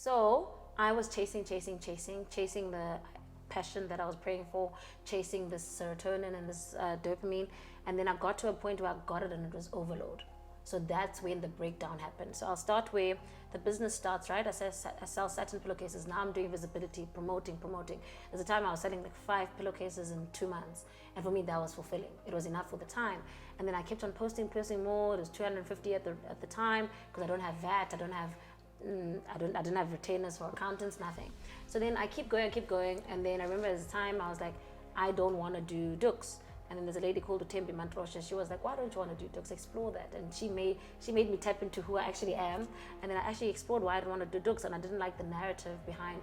So I was chasing the passion that I was praying for, chasing this serotonin and this dopamine. And then I got to a point where I got it and it was overload. So that's when the breakdown happened. So I'll start where the business starts, right? I sell satin pillowcases. Now I'm doing visibility, promoting. There's a time I was selling like 5 pillowcases in 2 months. And for me, that was fulfilling. It was enough for the time. And then I kept on posting more. It was 250 at the time because I don't have VAT. I didn't have retainers for accountants, nothing. So then I keep going. And then I remember at the time I was like, I don't want to do dukes. And then there's a lady called Utembi Mantrosha. She was like, why don't you want to do dukes? Explore that. And she made me tap into who I actually am. And then I actually explored why I don't want to do dukes. And I didn't like the narrative behind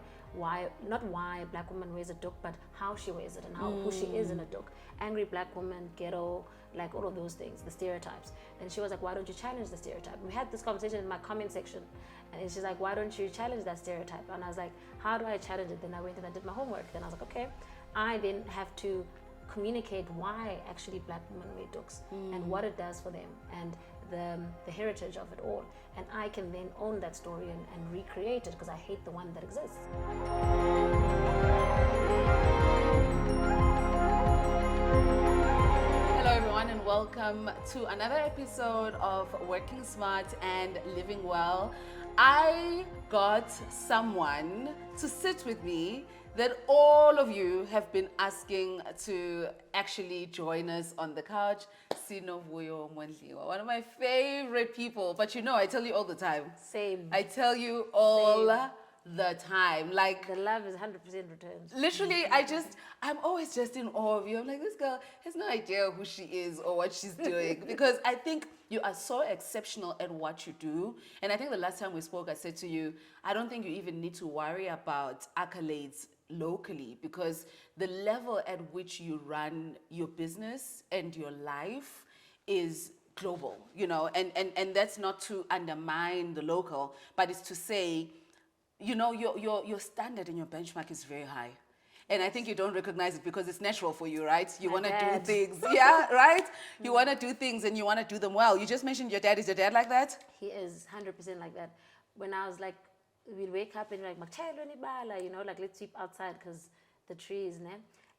not why a black woman wears a duk, but how she wears it and who she is in a duk. Angry black woman, ghetto, like all of those things, the stereotypes. And she was like, why don't you challenge the stereotype? We had this conversation in my comment section. And she's like, why don't you challenge that stereotype? And I was like, how do I challenge it? Then I went and I did my homework. Then I was like, okay, I then have to communicate why actually black women wear dukes and what it does for them and the heritage of it all. And I can then own that story and recreate it because I hate the one that exists. Hello everyone and welcome to another episode of Working Smart and Living Well. I got someone to sit with me that all of you have been asking to actually join us on the couch. Sinovuyo, Mondliwa, one of my favorite people. But you know, I tell you all the time. Same. I tell you all the time. Like, the love is 100% returned. literally, I'm always just in awe of you. I'm like, this girl has no idea who she is or what she's doing. Because I think you are so exceptional at what you do. And I think the last time we spoke, I said to you, I don't think you even need to worry about accolades locally, because the level at which you run your business and your life is global, you know, and that's not to undermine the local, but it's to say, you know, your standard and your benchmark is very high. And I think you don't recognize it because it's natural for you, right? You want to do things, yeah, right? You want to do things and you want to do them well. You just mentioned your dad. Is your dad like that? He is 100% like that. When I was like, we'd wake up and like, you know, like let's sweep outside because the trees, ne?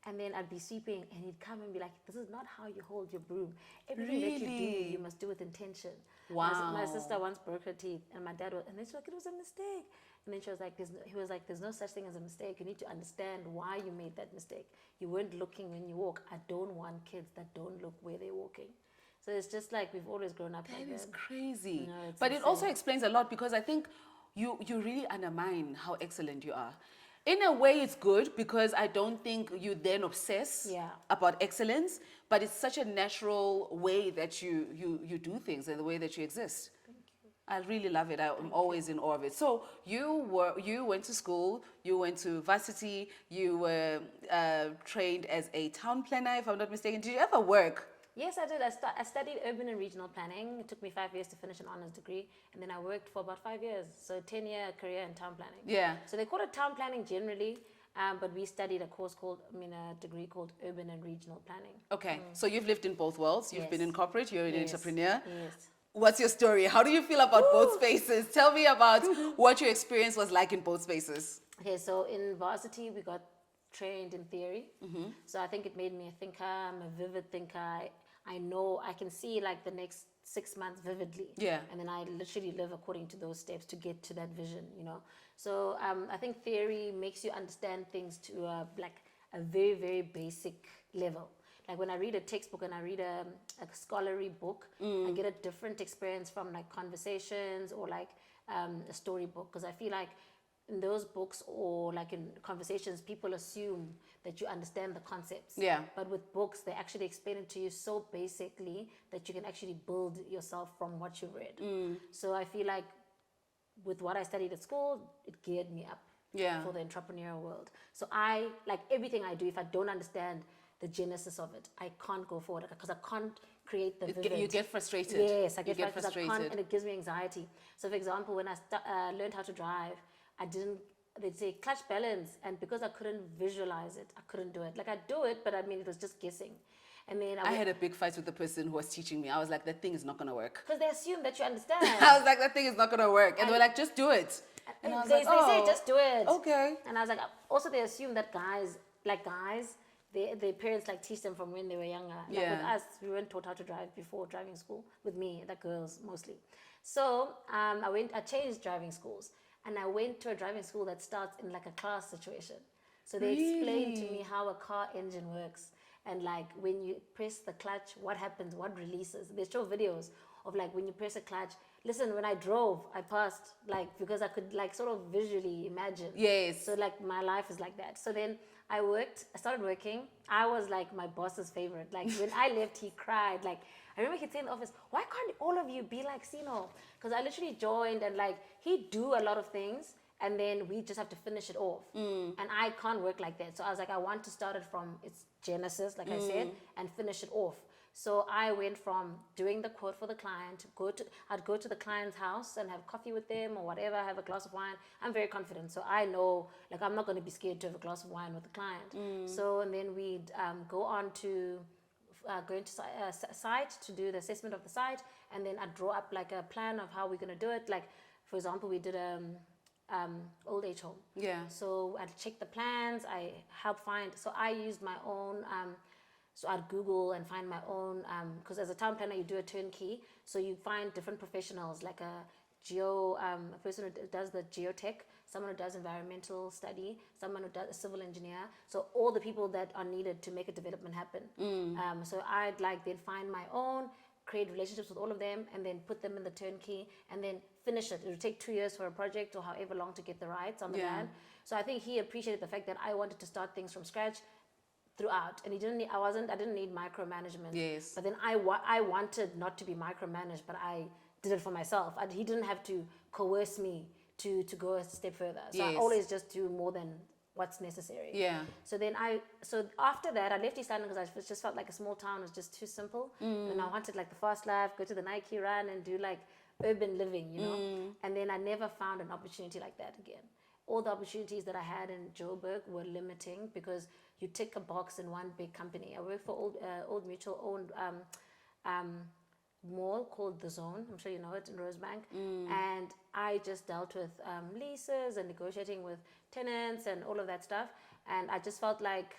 And then I'd be sweeping and he'd come and be like, this is not how you hold your broom. Everything that you do, you must do with intention. Wow. My sister once broke her teeth and my dad was, and then she was like, it was a mistake. And then she was like, he was like, there's no such thing as a mistake. You need to understand why you made that mistake. You weren't looking when you walk. I don't want kids that don't look where they're walking. So it's just like we've always grown up like that. That is crazy. No, but it also explains a lot, because I think you really undermine how excellent you are. In a way, it's good because I don't think you then obsess about excellence, but it's such a natural way that you do things and the way that you exist. Thank you. I really love it. I'm always in awe of it. So you went to school, you went to varsity, you were trained as a town planner, if I'm not mistaken. Did you ever work? Yes, I did. I studied urban and regional planning. It took me 5 years to finish an honors degree. And then I worked for about 5 years. So 10-year career in town planning. Yeah. So they call it town planning generally. But we studied a degree called urban and regional planning. Okay. So you've lived in both worlds. You've been in corporate. You're an entrepreneur. Yes. What's your story? How do you feel about both spaces? Tell me about what your experience was like in both spaces. Okay, so in varsity, we got trained in theory. So I think it made me a thinker. I'm a vivid thinker. I know I can see like the next 6 months vividly. Yeah. And then I literally live according to those steps to get to that vision, you know. So I think theory makes you understand things to like a very, very basic level. Like when I read a textbook and I read a scholarly book, I get a different experience from like conversations or like a storybook, because I feel like in those books or like in conversations, people assume that you understand the concepts. Yeah. But with books, they actually explain it to you so basically that you can actually build yourself from what you've read. So I feel like with what I studied at school, it geared me up for the entrepreneurial world. So I, like everything I do, if I don't understand the genesis of it, I can't go forward because I can't create the vivid. You get frustrated. Yes, I get frustrated. I can't, and it gives me anxiety. So for example, when I learned how to drive, they'd say clutch balance, and because I couldn't visualize it, I couldn't do it. Like I do it, but I mean, it was just guessing. And then I had a big fight with the person who was teaching me. I was like, that thing is not going to work. Because they assume that you understand. I was like, that thing is not going to work. And they were like, just do it. And I was They say, oh, just do it. okay. And I was like, also they assume that guys, their parents like teach them from when they were younger. Like with Yeah. us, we weren't taught how to drive before driving school. With me, the girls mostly. So I changed driving schools, and I went to a driving school that starts in like a class situation. So they explained to me Really? how a car engine works, and like when you press the clutch, what happens, what releases. They show videos of like when you press a clutch. Listen, when I drove, I passed like because I could like sort of visually imagine. Yes. So like my life is like that. So then I started working. I was like my boss's favorite. Like when I left, he cried. Like I remember he'd say in the office, "Why can't all of you be like Sino?" Because I literally joined and like he'd do a lot of things, and then we just have to finish it off. And I can't work like that. So I was like, I want to start it from its genesis, like I said, and finish it off. So I went from doing the quote for the client, I'd go to the client's house and have coffee with them or whatever, have a glass of wine. I'm very confident. So I know, like, I'm not going to be scared to have a glass of wine with the client. So, and then we'd go on to going to site to do the assessment of the site. And then I'd draw up like a plan of how we're going to do it. Like, for example, we did old age home. Yeah. So I'd check the plans. I help find. So I used my own. So I'd Google and find my own. Because as a town planner, you do a turnkey. So you find different professionals, like a person who does the geotech, someone who does environmental study, someone who does a civil engineer. So all the people that are needed to make a development happen. So I'd like then find my own, create relationships with all of them, and then put them in the turnkey, and then finish it. It would take 2 years for a project or however long to get the rights on the land. So I think he appreciated the fact that I wanted to start things from scratch throughout, and he didn't need, I didn't need micromanagement. Yes. But then I wanted not to be micromanaged, but I did it for myself. He didn't have to coerce me to go a step further. So I Yes. always just do more than what's necessary. Yeah. So after that, I left East London because I just felt like a small town was just too simple. And I wanted like the fast life, go to the Nike run and do like urban living, you know. And then I never found an opportunity like that again. All the opportunities that I had in Joburg were limiting because you tick a box in one big company. I worked for Old Mutual owned mall called The Zone. I'm sure you know it, in Rosebank. And I just dealt with leases and negotiating with tenants and all of that stuff. And I just felt like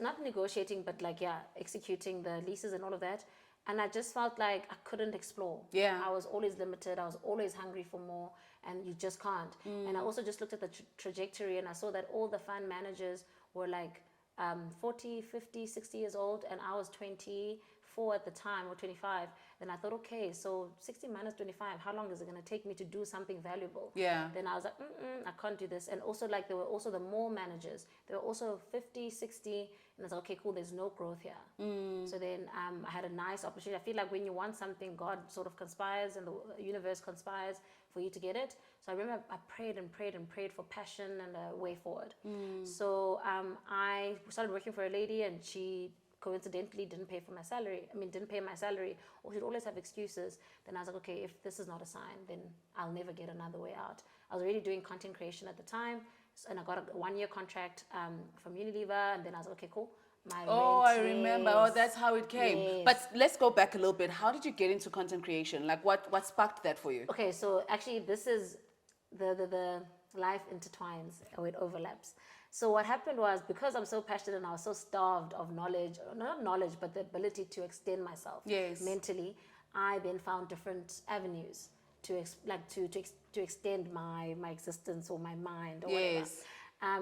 not negotiating, but like, executing the leases and all of that. And I just felt like I couldn't explore. Yeah. I was always limited. I was always hungry for more, and you just can't. And I also just looked at the trajectory, and I saw that all the fund managers were like 40, 50, 60 years old, and I was 24 at the time, or 25. Then I thought, okay, so 60 minus 25, how long is it going to take me to do something valuable? Yeah. Then I was like, I can't do this. And also, like, there were also the mall managers. They were also 50, 60, and I was like, okay, cool, there's no growth here. So then I had a nice opportunity. I feel like when you want something, God sort of conspires and the universe conspires for you to get it. So I remember I prayed and prayed and prayed for passion and a way forward. So I started working for a lady, and she coincidentally didn't pay my salary, or she'd always have excuses. Then I was like, okay, if this is not a sign, then I'll never get another way out. I was already doing content creation at the time, and I got a 1-year contract from Unilever, and then I was like, okay, cool. I remember. Oh, that's how it came. Yes. But let's go back a little bit. How did you get into content creation? Like, what sparked that for you? Okay, so actually this is the life intertwines, or it overlaps. So what happened was, because I'm so passionate and I was so starved of knowledge, not knowledge, but the ability to extend myself mentally, I then found different avenues to extend my existence or my mind or whatever.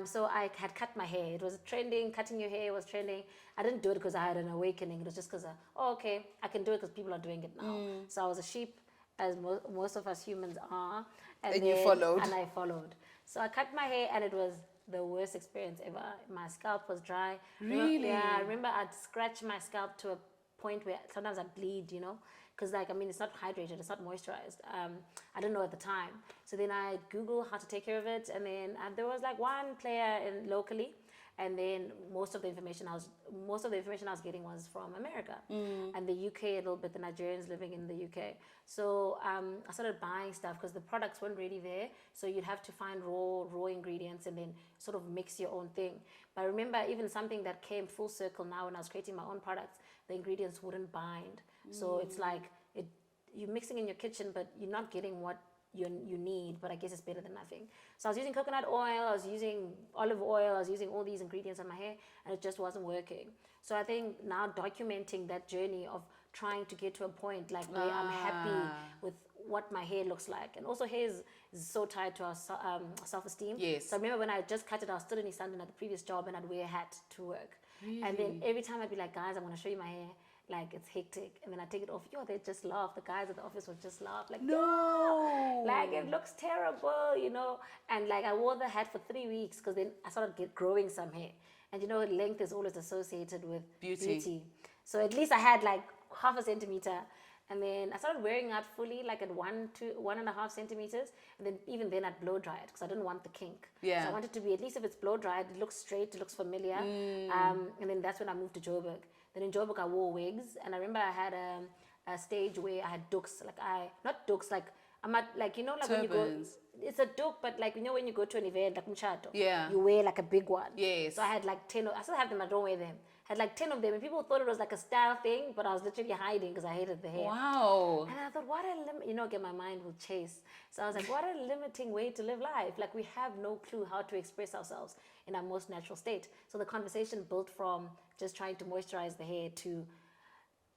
So I had cut my hair. It was trending. Cutting your hair was trending. I didn't do it because I had an awakening. It was just because, okay, I can do it because people are doing it now. So I was a sheep, as most of us humans are. And you followed. And I followed. So I cut my hair, and it was the worst experience ever. My scalp was dry. Really? I remember I'd scratch my scalp to a point where sometimes I'd bleed, you know, because it's not hydrated, it's not moisturized. I didn't know at the time. So then I Googled how to take care of it, and then there was like one player locally, and then most of the information I was getting was from America and the UK a little bit, the Nigerians living in the UK. So I started buying stuff because the products weren't really there. So you'd have to find raw ingredients and then sort of mix your own thing. But I remember even something that came full circle now when I was creating my own products, the ingredients wouldn't bind. So it's like you're mixing in your kitchen, but you're not getting what you need, but I guess it's better than nothing. So I was using coconut oil, I was using olive oil, I was using all these ingredients on my hair, and it just wasn't working. So I think now documenting that journey of trying to get to a point like where I'm happy with what my hair looks like. And also hair is so tied to our self-esteem. Yes. So I remember when I just cut it, I was still in East London at the previous job, and I'd wear a hat to work. Really? And then every time I'd be like, guys, I'm going to show you my hair. Like, it's hectic. And then I take it off. Yo, they just laugh. The guys at the office would just laugh. Like, No. like, it looks terrible, you know. And like, I wore the hat for 3 weeks because then I started growing some hair. And you know, length is always associated with beauty. So at least I had like half a centimeter. And then I started wearing out fully, like at 1.5 centimeters. And then even then I'd blow dry it because I didn't want the kink. Yeah. So I wanted to be, at least if it's blow dried, it looks straight, it looks familiar. And then that's when I moved to Joburg. Then in Joburg I wore wigs. And I remember I had a stage where I had dukes. Like not dukes, like I'm at, like, you know, like Turbans. when you go, it's a duke, but like, you know, when you go to an event, like mchato, Yeah. you wear like a big one. Yes. So I had like 10, I still have them, I don't wear them. Had like 10 of them, and people thought it was like a style thing, but I was literally hiding because I hated the hair. Wow. And I thought, what a you know, again, my mind will chase. So I was like, what a limiting way to live life. Like, we have no clue how to express ourselves in our most natural state. So the conversation built from just trying to moisturize the hair to,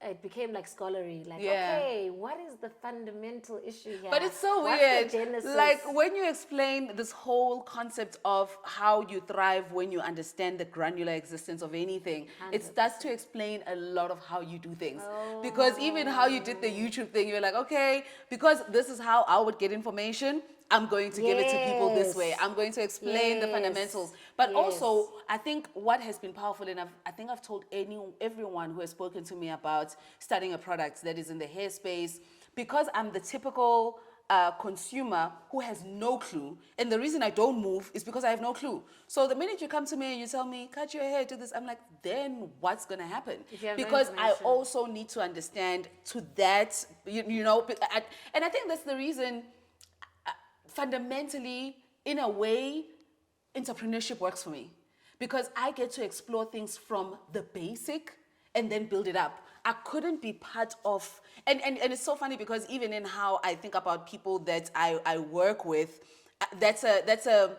it became like scholarly, like, okay, what is the fundamental issue here? But it's so What's weird. the genesis? Like, when you explain this whole concept of how you thrive when you understand the granular existence of anything, it starts to explain a lot of how you do things. Because even how you did the YouTube thing, you're like, okay, because this is how I would get information, I'm going to give it to people this way. I'm going to explain the fundamentals. But also, I think what has been powerful, and I think I've told everyone who has spoken to me about starting a product that is in the hair space, because I'm the typical consumer who has no clue. And the reason I don't move is because I have no clue. So the minute you come to me and you tell me, cut your hair, do this, I'm like, then what's going to happen? Because I also need to understand to that, you know, and I think that's the reason. Fundamentally, in a way, entrepreneurship works for me because I get to explore things from the basic and then build it up. I couldn't be part of, and it's so funny because even in how I think about people that I work with, that's a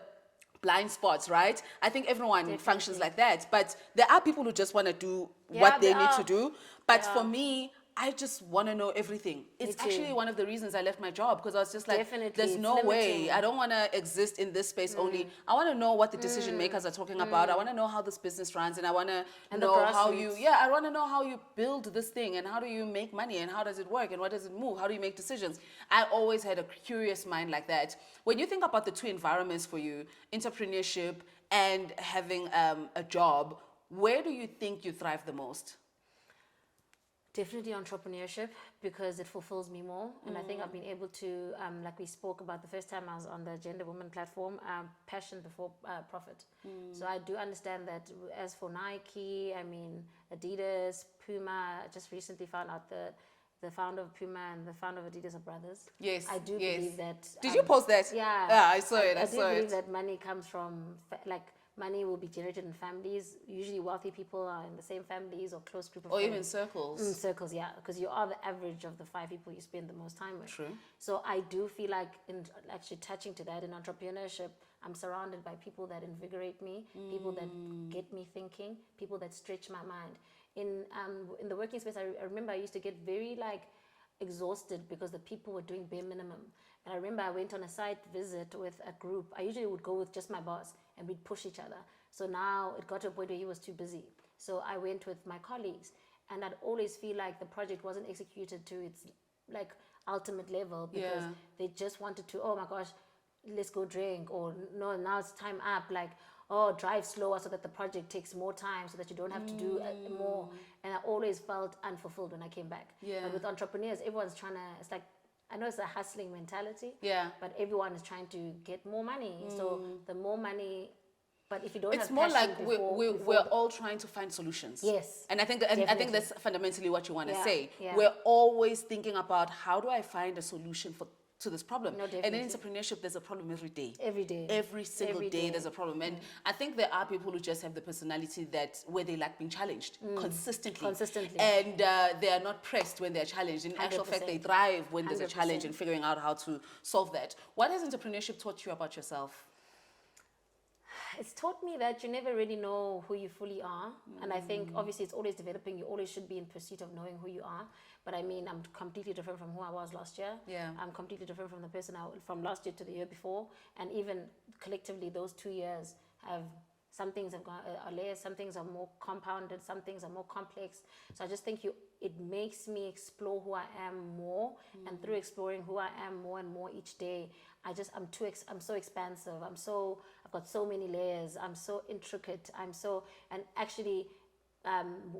blind spots, right? I think everyone functions like that, but there are people who just want to do what they need to do. But for me, I just want to know everything. It's actually one of the reasons I left my job because I was just like, there's no way. I don't want to exist in this space only. I want to know what the decision makers are talking about. I want to know how this business runs, and I want to know how you, I want to know how you build this thing and how do you make money and how does it work and what does it move? How do you make decisions? I always had a curious mind like that. When you think about the two environments for you, entrepreneurship and having a job, where do you think you thrive the most? Definitely entrepreneurship because it fulfills me more. And I think I've been able to, like we spoke about the first time I was on the Gender Woman platform, passion before profit. So I do understand that as for Nike, I mean, Adidas, Puma, I just recently found out the founder of Puma and the founder of Adidas are brothers. Yes. I do believe that. Did you post that? Yeah. Yeah, I saw it. I do believe that money comes from, money will be generated in families. Usually wealthy people are in the same families or close group of friends. Or even circles. Circles, yeah. Because you are the average of the 5 people you spend the most time with. True. So I do feel like, in actually touching to that, in entrepreneurship, I'm surrounded by people that invigorate me, people that get me thinking, people that stretch my mind. In the working space, I remember I used to get very exhausted because the people were doing bare minimum. And I remember I went on a site visit with a group. I usually would go with just my boss and we'd push each other. So now it got to a point where he was too busy. So I went with my colleagues and I'd always feel like the project wasn't executed to its ultimate level because they just wanted to, oh my gosh, let's go drink, or no, now it's time up, drive slower so that the project takes more time so that you don't have to do more. And I always felt unfulfilled when I came back. But with entrepreneurs, everyone's trying to, it's like, I know it's a hustling mentality, but everyone is trying to get more money. So the more money, but if you don't, it's have more passion like before we're all trying to find solutions. Yes, and I think that's fundamentally what you want to say. Yeah. We're always thinking about how do I find a solution for to this problem. No, And in definitely. entrepreneurship, there's a problem every day. Every day. Every single Every day, day. there's a problem. And I think there are people who just have the personality that where they like being challenged consistently. Consistently. And they are not pressed when they're challenged. In actual fact, they 100%. thrive when there's a 100%. challenge and figuring out how to solve that. What has entrepreneurship taught you about yourself? It's taught me that you never really know who you fully are. And I think obviously it's always developing. You always should be in pursuit of knowing who you are. But I mean, I'm completely different from who I was last year. Yeah. I'm completely different from the person from last year to the year before. And even collectively, those 2 years have, some things have gone are layers, some things are more compounded, some things are more complex. So I just think it makes me explore who I am more. And through exploring who I am more and more each day, I'm so expansive. I've got so many layers. I'm so intricate. And actually,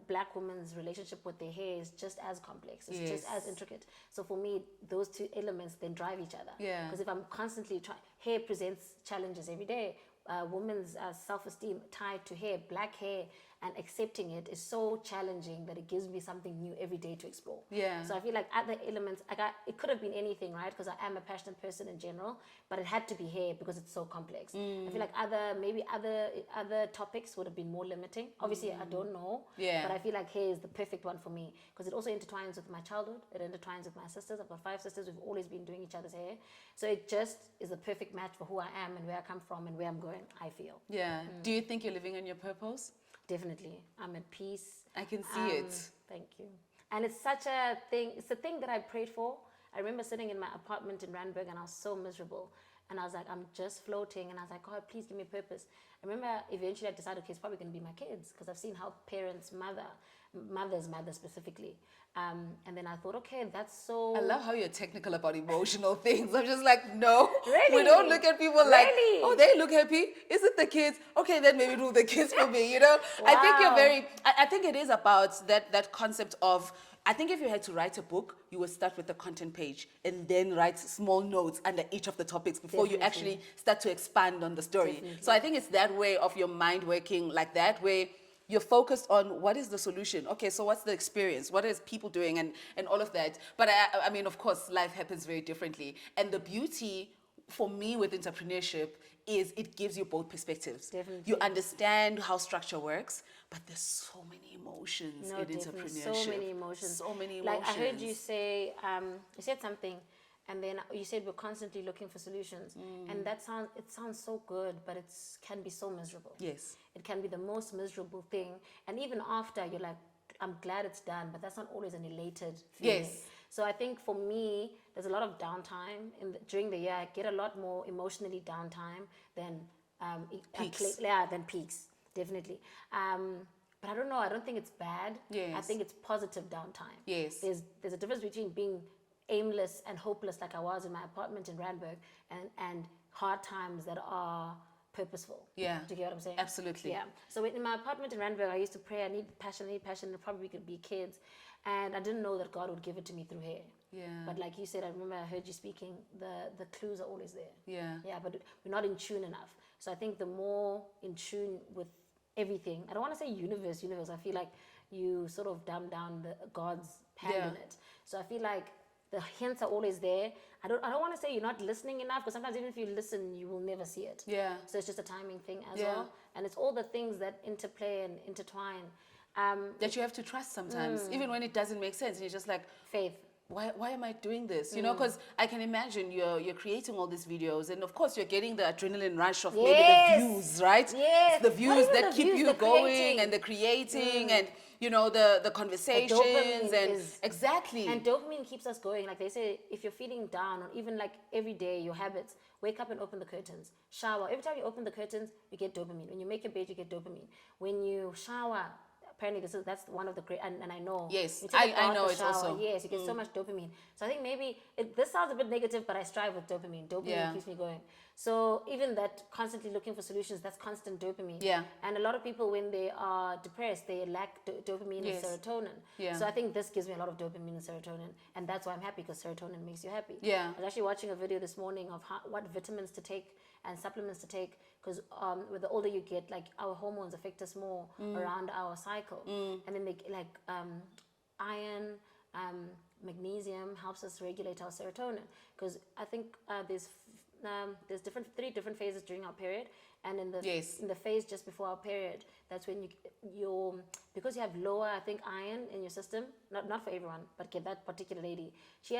black women's relationship with their hair is just as complex. It's just as intricate. So for me, those two elements then drive each other. Yeah. Because if I'm constantly hair presents challenges every day. Women's self-esteem tied to hair, black hair, and accepting it is so challenging that it gives me something new every day to explore. Yeah. So I feel like other elements, it could have been anything, right? Because I am a passionate person in general, but it had to be hair because it's so complex. I feel like other topics would have been more limiting. Obviously, I don't know, but I feel like hair is the perfect one for me because it also intertwines with my childhood. It intertwines with my sisters. I've got 5 sisters. We've always been doing each other's hair. So it just is a perfect match for who I am and where I come from and where I'm going, I feel. Yeah. Do you think you're living on your purpose? Definitely. I'm at peace. I can see it. Thank you. And it's such a thing. It's a thing that I prayed for. I remember sitting in my apartment in Randburg and I was so miserable. And I was like, I'm just floating. And I was like, God, please give me purpose. I remember eventually I decided, okay, it's probably going to be my kids because I've seen how parents, mother specifically. And then I thought, okay, that's so... I love how you're technical about emotional things. I'm just like, no. Really? We don't look at people like, Really? oh, they look happy. Is it the kids? Okay, then maybe do the kids for me, you know? I think you're Wow. very... I think it is about that concept of... I think if you had to write a book, you would start with the content page and then write small notes under each of the topics before you actually start to expand on the story. Definitely. So I think it's that way of your mind working like that, where you're focused on what is the solution. Okay, so what's the experience? What is people doing and all of that? But I mean, of course, life happens very differently. And the beauty for me with entrepreneurship is it gives you both perspectives. Definitely. You understand how structure works, but there's so many emotions in definitely. entrepreneurship. So many emotions. So many emotions. Like I heard you say, you said something, and then you said we're constantly looking for solutions, and it sounds so good, but it can be so miserable. Yes. It can be the most miserable thing, and even after you're like, I'm glad it's done, but that's not always an elated feeling. Yes. So I think for me, there's a lot of downtime during the year. I get a lot more emotionally downtime than Peaks. than peaks, definitely. But I don't know. I don't think it's bad. Yes. I think it's positive downtime. Yes. There's a difference between being aimless and hopeless, like I was in my apartment in Randburg, and hard times that are purposeful. Yeah. Do you get what I'm saying? Absolutely. Yeah. So in my apartment in Randburg, I used to pray, I need passion, it probably could be kids. And I didn't know that God would give it to me through hair. Yeah. But like you said, I remember I heard you speaking, the clues are always there. Yeah. Yeah, but we're not in tune enough. So I think the more in tune with everything, I don't want to say universe, I feel like you sort of dumb down God's hand in it. So I feel like the hints are always there. I don't want to say you're not listening enough, because sometimes even if you listen, you will never see it. Yeah. So it's just a timing thing as Yeah. well. And it's all the things that interplay and intertwine. That you have to trust sometimes, even when it doesn't make sense. And you're just like, Faith. why am I doing this? You know, because I can imagine you're creating all these videos, and of course you're getting the adrenaline rush of maybe the views, right? Yes. It's the Not views even that the keep views, you the going, creating. and the creating, and the conversations, dopamine and is- exactly. And dopamine keeps us going. Like they say, if you're feeling down, or even like every day, your habits, wake up and open the curtains. Shower. Every time you open the curtains, you get dopamine. When you make your bed, you get dopamine. When you shower, apparently that's one of the great, and I know. Yes, you take a I bath know or it's shower, also- yes, you get so much dopamine. So I think maybe this sounds a bit negative, but I strive with dopamine. Dopamine keeps me going. So even that constantly looking for solutions, that's constant dopamine. Yeah. And a lot of people, when they are depressed, they lack dopamine Yes. and serotonin. Yeah. So I think this gives me a lot of dopamine and serotonin, and that's why I'm happy, because serotonin makes you happy. Yeah. I was actually watching a video this morning of what vitamins to take and supplements to take, because with the older you get, like our hormones affect us more around our cycle, and then they like iron, magnesium helps us regulate our serotonin, because I think there's three different phases during our period, and in the Yes. in the phase just before our period, that's when your because you have lower, I think, iron in your system. Not for everyone, but that particular lady, she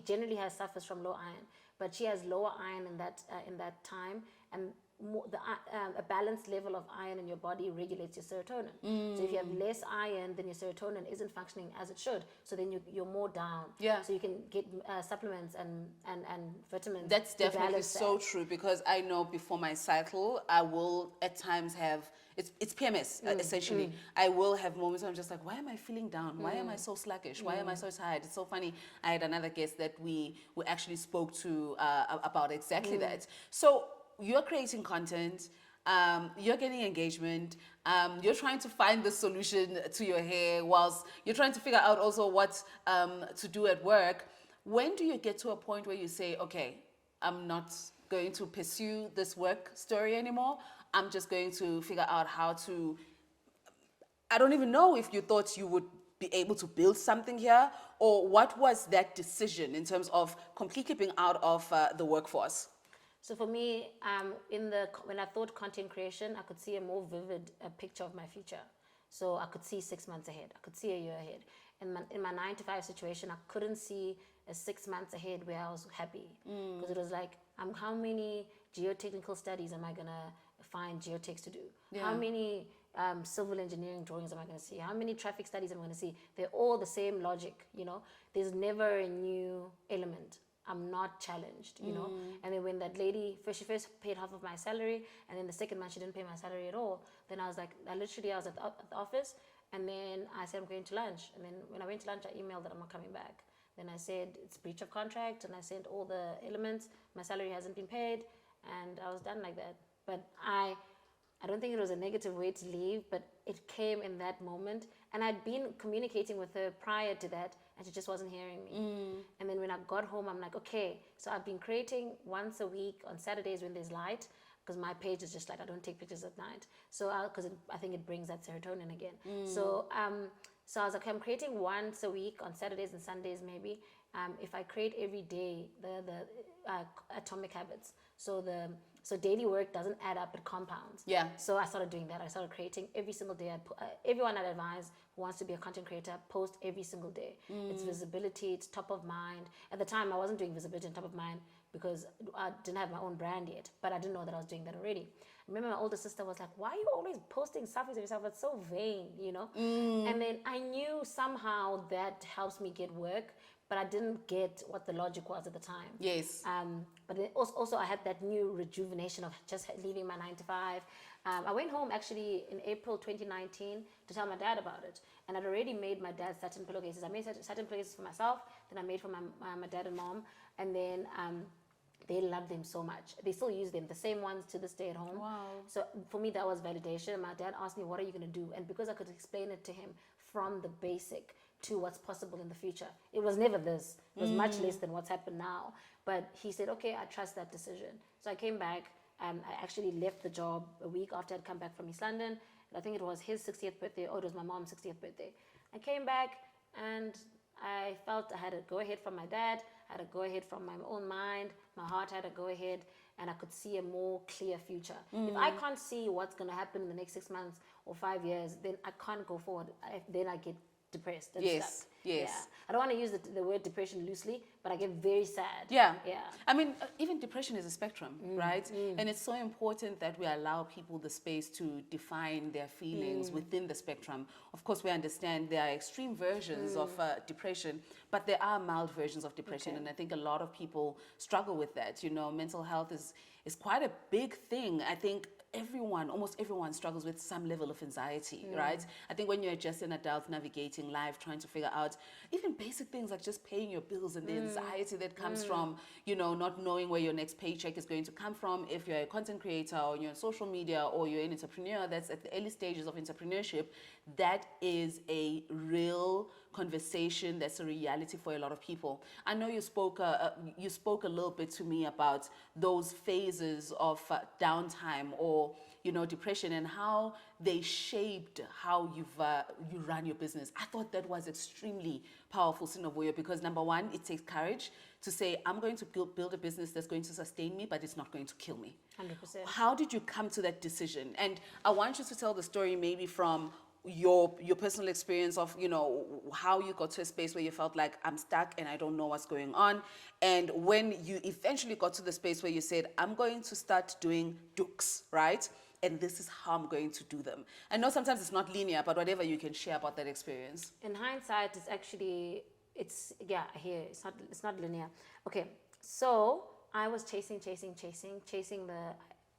generally suffers from low iron, but she has lower iron in that time, and a balanced level of iron in your body regulates your serotonin. So if you have less iron, then your serotonin isn't functioning as it should. So then you're more down. Yeah. So you can get supplements and vitamins. That's to definitely balance so that. true, because I know before my cycle, I will at times have it's PMS essentially. I will have moments where I'm just like, why am I feeling down? Why am I so sluggish? Why am I so tired? It's so funny. I had another guest that we actually spoke to about exactly that. So you're creating content. You're getting engagement. You're trying to find the solution to your hair, whilst you're trying to figure out also what to do at work. When do you get to a point where you say, okay, I'm not going to pursue this work story anymore. I'm just going to figure out how to, I don't even know if you thought you would be able to build something here, or what was that decision in terms of completely being out of the workforce? So for me, when I thought content creation, I could see a more vivid picture of my future. So I could see 6 months ahead. I could see a year ahead. In my 9 to 5 situation, I couldn't see a 6 months ahead where I was happy, because it was like, how many geotechnical studies am I gonna find geotechs to do? Yeah. How many civil engineering drawings am I going to see? How many traffic studies am I going to see? They're all the same logic, you know. There's never a new element. I'm not challenged, you know. And then when that lady, she first paid half of my salary, and then the second month she didn't pay my salary at all. Then I was like, I was at the office, and then I said, I'm going to lunch. And then when I went to lunch, I emailed that I'm not coming back. Then I said, it's breach of contract, and I sent all the elements. My salary hasn't been paid, and I was done like that. But I don't think it was a negative way to leave, but it came in that moment. And I'd been communicating with her prior to that, and she just wasn't hearing me. And then when I got home, I'm like, okay, so I've been creating once a week on Saturdays when there's light, because my page is just like, I don't take pictures at night. So I think it brings that serotonin again. So I was like, I'm creating once a week on Saturdays and Sundays maybe. If I create every day, the atomic habits. So daily work doesn't add up, it compounds. Yeah. So I started doing that. I started creating every single day. Everyone I'd advise who wants to be a content creator, post every single day. It's visibility, it's top of mind. At the time, I wasn't doing visibility and top of mind because I didn't have my own brand yet, but I didn't know that I was doing that already. I remember my older sister was like, why are you always posting selfies of yourself? It's so vain, you know? And then I knew somehow that helps me get work, but I didn't get what the logic was at the time. Yes. But then also I had that new rejuvenation of just leaving my 9 to 5. I went home actually in April 2019 to tell my dad about it. And I'd already made my dad satin pillowcases. I made satin pillowcases for myself, then I made for my dad and mom. And then they loved them so much. They still use them, the same ones to this day at home. Wow. So for me, that was validation. My dad asked me, what are you going to do? And because I could explain it to him from the basic to what's possible in the future. It was never this. It was much less than what's happened now. But he said, okay, I trust that decision. So I came back. I actually left the job a week after I'd come back from East London. I think it was his 60th birthday, or it was my mom's 60th birthday. I came back and I felt I had a go ahead from my dad. I had a go ahead from my own mind. My heart had a go ahead, and I could see a more clear future. If I can't see what's going to happen in the next 6 months or 5 years, then I can't go forward. Then I get depressed and Yes, stuck. yes. Yeah. I don't want to use the word depression loosely, but I get very sad. Yeah. Yeah. I mean, even depression is a spectrum, right? And it's so important that we allow people the space to define their feelings within the spectrum. Of course, we understand there are extreme versions of depression, but there are mild versions of depression. Okay. And I think a lot of people struggle with that. You know, mental health is quite a big thing. I think almost everyone struggles with some level of anxiety, right? I think when you're just an adult navigating life, trying to figure out even basic things like just paying your bills and the anxiety that comes from, you know, not knowing where your next paycheck is going to come from. If you're a content creator or you're on social media or you're an entrepreneur that's at the early stages of entrepreneurship, that is a real conversation. That's a reality for a lot of people. I know you spoke a little bit to me about those phases of downtime, or depression and how they shaped how you run your business. I thought that was extremely powerful, Sinovuyo, because number one, it takes courage to say, I'm going to build a business that's going to sustain me, but it's not going to kill me. 100%. How did you come to that decision? And I want you to tell the story maybe from your personal experience of, how you got to a space where you felt like, I'm stuck and I don't know what's going on. And when you eventually got to the space where you said, I'm going to start doing dukes, right? And this is how I'm going to do them. I know sometimes it's not linear, but whatever you can share about that experience. In hindsight, it's not linear. Okay, so I was chasing the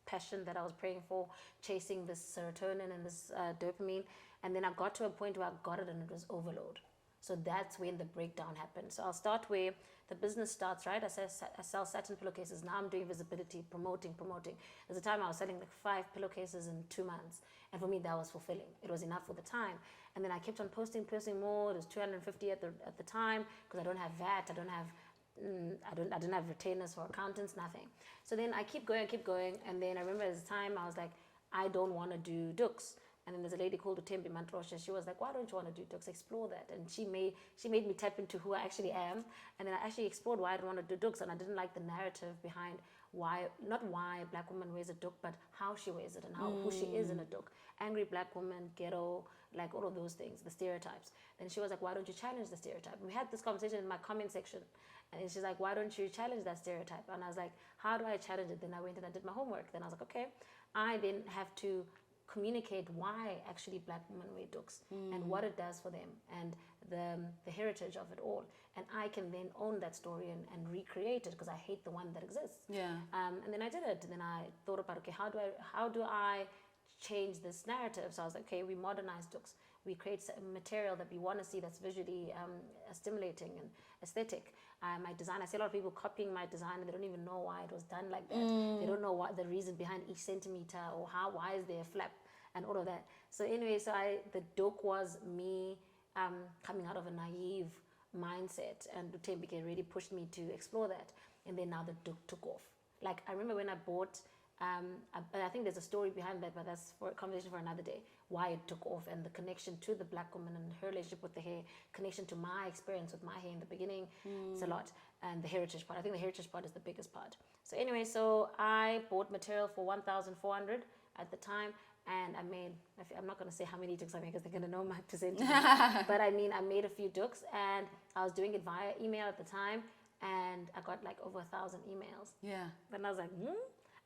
passion that I was praying for, chasing this serotonin and this dopamine, and then I got to a point where I got it and it was overload. So that's when the breakdown happened. So I'll start where the business starts, right? I sell satin pillowcases. Now I'm doing visibility, promoting. There's a time I was selling like 5 pillowcases in 2 months. And for me, that was fulfilling. It was enough for the time. And then I kept on posting more. It was 250 at the time because I don't have VAT. I didn't have retainers for accountants, nothing. So then I keep going. And then I remember at the time I was like, I don't want to do dukes. And then there's a lady called Utembi Mantrosha. She was like, why don't you want to do dukes? Explore that. And she made me tap into who I actually am. And then I actually explored why I didn't want to do dukes. And I didn't like the narrative behind not why a black woman wears a duk, but how she wears it and who she is in a duk. Angry black woman, ghetto, like all of those things, the stereotypes. Then she was like, why don't you challenge the stereotype? We had this conversation in my comment section. And she's like, why don't you challenge that stereotype? And I was like, how do I challenge it? Then I went and I did my homework. Then I was like, okay, I then have to communicate why actually black women wear dukes and what it does for them and the heritage of it all. And I can then own that story and recreate it because I hate the one that exists. Yeah. And then I did it. And then I thought about, okay, how do I change this narrative? So I was like, okay, we modernize dukes. We create material that we want to see that's visually stimulating and aesthetic. My design, I see a lot of people copying my design and they don't even know why it was done like that. They don't know what the reason behind each centimeter or why is there a flap and all of that. So anyway, the duk was me coming out of a naive mindset, and Utembike really pushed me to explore that. And then now the duk took off. Like I remember when I bought, I think there's a story behind that, but that's for a conversation for another day, why it took off and the connection to the black woman and her relationship with the hair, connection to my experience with my hair in the beginning. It's a lot. And the heritage part. I think the heritage part is the biggest part. So anyway, so I bought material for 1,400 at the time. And I'm not going to say how many dukes I made because they're going to know my percentage. But I made a few dukes and I was doing it via email at the time. And I got like over 1,000 emails. Yeah. Then I was like,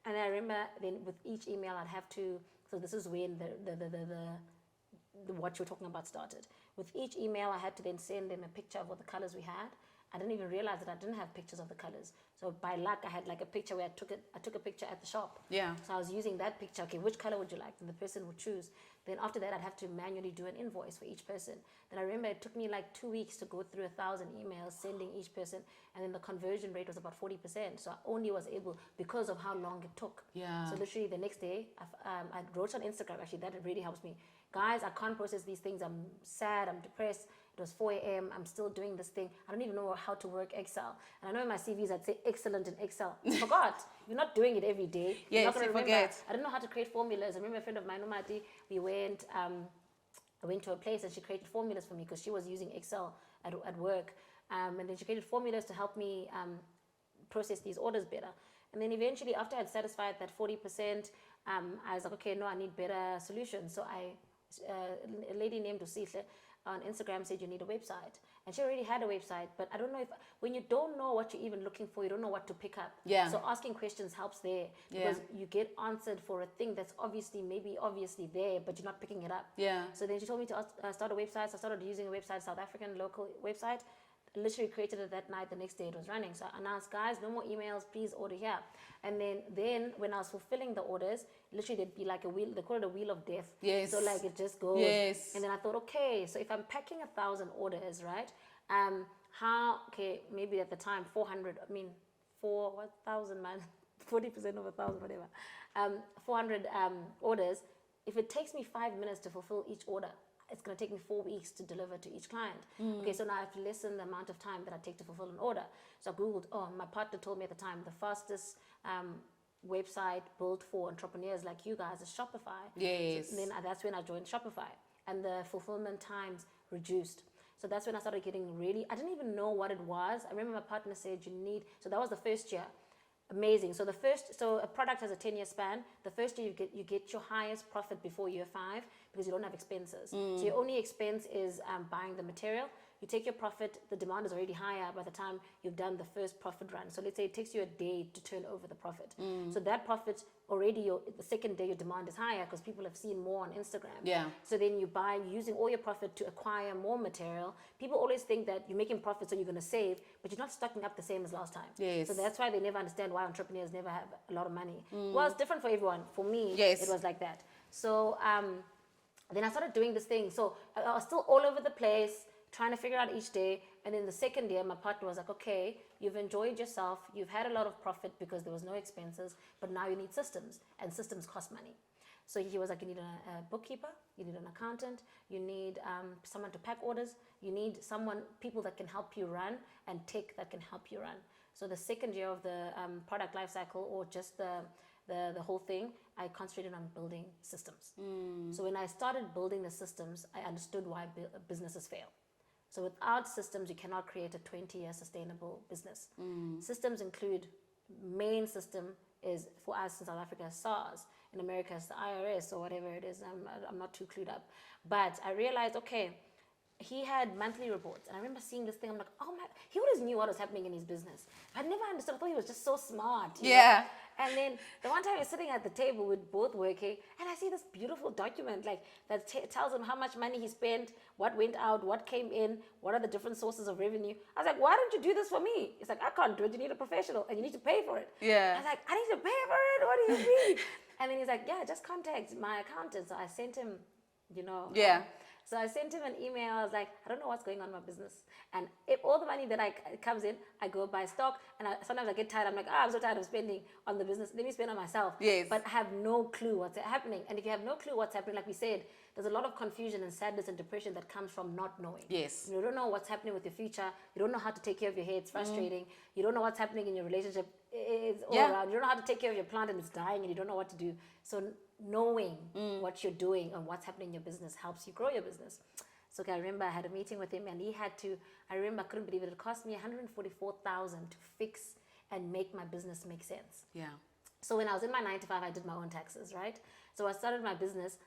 And I remember then with each email I'd have to, so this is when the what you're talking about started. With each email I had to then send them a picture of what the colors we had. I didn't even realize that I didn't have pictures of the colors. So by luck I had like a picture where I took a picture at the shop. Yeah. So I was using that picture, okay, which color would you like? And the person would choose. Then after that I'd have to manually do an invoice for each person. Then I remember it took me like 2 weeks to go through 1,000 emails, sending each person, and then the conversion rate was about 40%. So I only was able, because of how long it took. Yeah. So literally the next day, I wrote on Instagram, actually that really helps me. Guys, I can't process these things. I'm sad, I'm depressed. It was 4 a.m. I'm still doing this thing. I don't even know how to work Excel. And I know in my CVs I'd say excellent in Excel. I forgot. You're not doing it every day. You're not Yes, gonna you remember. forget. I didn't know how to create formulas. I remember a friend of mine, Umati, I went to a place and she created formulas for me because she was using Excel at work. And then she created formulas to help me process these orders better. And then eventually, after I'd satisfied that 40%, I was like, okay, no, I need better solutions. So a lady named Usihle on Instagram said you need a website. And she already had a website, but I don't know when you don't know what you're even looking for, you don't know what to pick up. Yeah. So asking questions helps there because you get answered for a thing that's obviously there, but you're not picking it up. Yeah. So then she told me to start a website. So I started using a website, South African local website. Literally created it that night. The next day it was running. So I announced, guys, no more emails, please order here. And then when I was fulfilling the orders, literally there'd be like a wheel, they call it a wheel of death. Yes. So like it just goes. Yes. And then I thought, okay, so if I'm packing 1,000 orders, right? Maybe at the time 400, 4,000 man, 40% of 1,000, whatever. 400 orders. If it takes me 5 minutes to fulfill each order, it's going to take me 4 weeks to deliver to each client. Okay, so now I have to lessen the amount of time that I take to fulfill an order. So I Googled, my partner told me at the time, the fastest website built for entrepreneurs like you guys is Shopify. Yes. So then that's when I joined Shopify, and the fulfillment times reduced. So that's when I started getting really, I didn't even know what it was. I remember my partner said, so that was the first year. Amazing. So so a product has a 10-year span. The first year you get your highest profit before year 5 because you don't have expenses. So your only expense is buying the material. You take your profit, the demand is already higher by the time you've done the first profit run. So let's say it takes you a day to turn over the profit. So that profit already, the second day your demand is higher because people have seen more on Instagram. Yeah. So then you buy using all your profit to acquire more material. People always think that you're making profit so you're going to save, but you're not stocking up the same as last time. Yes. So that's why they never understand why entrepreneurs never have a lot of money. Well, it's different for everyone. For me, Yes. it was like that. So then I started doing this thing. So I was still all over the place, trying to figure out each day. And in the second year, my partner was like, okay, you've enjoyed yourself. You've had a lot of profit because there was no expenses, but now you need systems, and systems cost money. So he was like, you need a bookkeeper, you need an accountant, you need someone to pack orders, you need people that can help you run, and tech that can help you run. So the second year of the product lifecycle, or just the whole thing, I concentrated on building systems. So when I started building the systems, I understood why businesses fail. So without systems, you cannot create a 20-year sustainable business. Systems include, main system is, for us in South Africa, SARS. In America, it's the IRS or whatever it is. I'm not too clued up. But I realized, okay, he had monthly reports. And I remember seeing this thing. I'm like, oh my, he always knew what was happening in his business. I never understood. I thought he was just so smart. You know? And then the one time we're sitting at the table, we're both working, and I see this beautiful document that tells him how much money he spent, what went out, what came in, what are the different sources of revenue. I was like, why don't you do this for me? It's like, I can't do it. You need a professional, and you need to pay for it. Yeah. I was like, I need to pay for it? What do you mean? And then he's like, yeah, just contact my accountant. So I sent him, so I sent him an email. I was like, I don't know what's going on in my business. And if all the money that comes in, I go buy stock. And sometimes I get tired. I'm like, I'm so tired of spending on the business. Let me spend on myself. Yes. But I have no clue what's happening. And if you have no clue what's happening, like we said, there's a lot of confusion and sadness and depression that comes from not knowing. Yes. You don't know what's happening with your future. You don't know how to take care of your hair. It's frustrating. You don't know what's happening in your relationship. It's all around. You don't know how to take care of your plant, and it's dying, and you don't know what to do. So knowing what you're doing and what's happening in your business helps you grow your business. So I remember I had a meeting with him, and he had to, I couldn't believe it. It cost me $144,000 to fix and make my business make sense. Yeah. So when I was in my 9 to 5, I did my own taxes, right? So I started my business.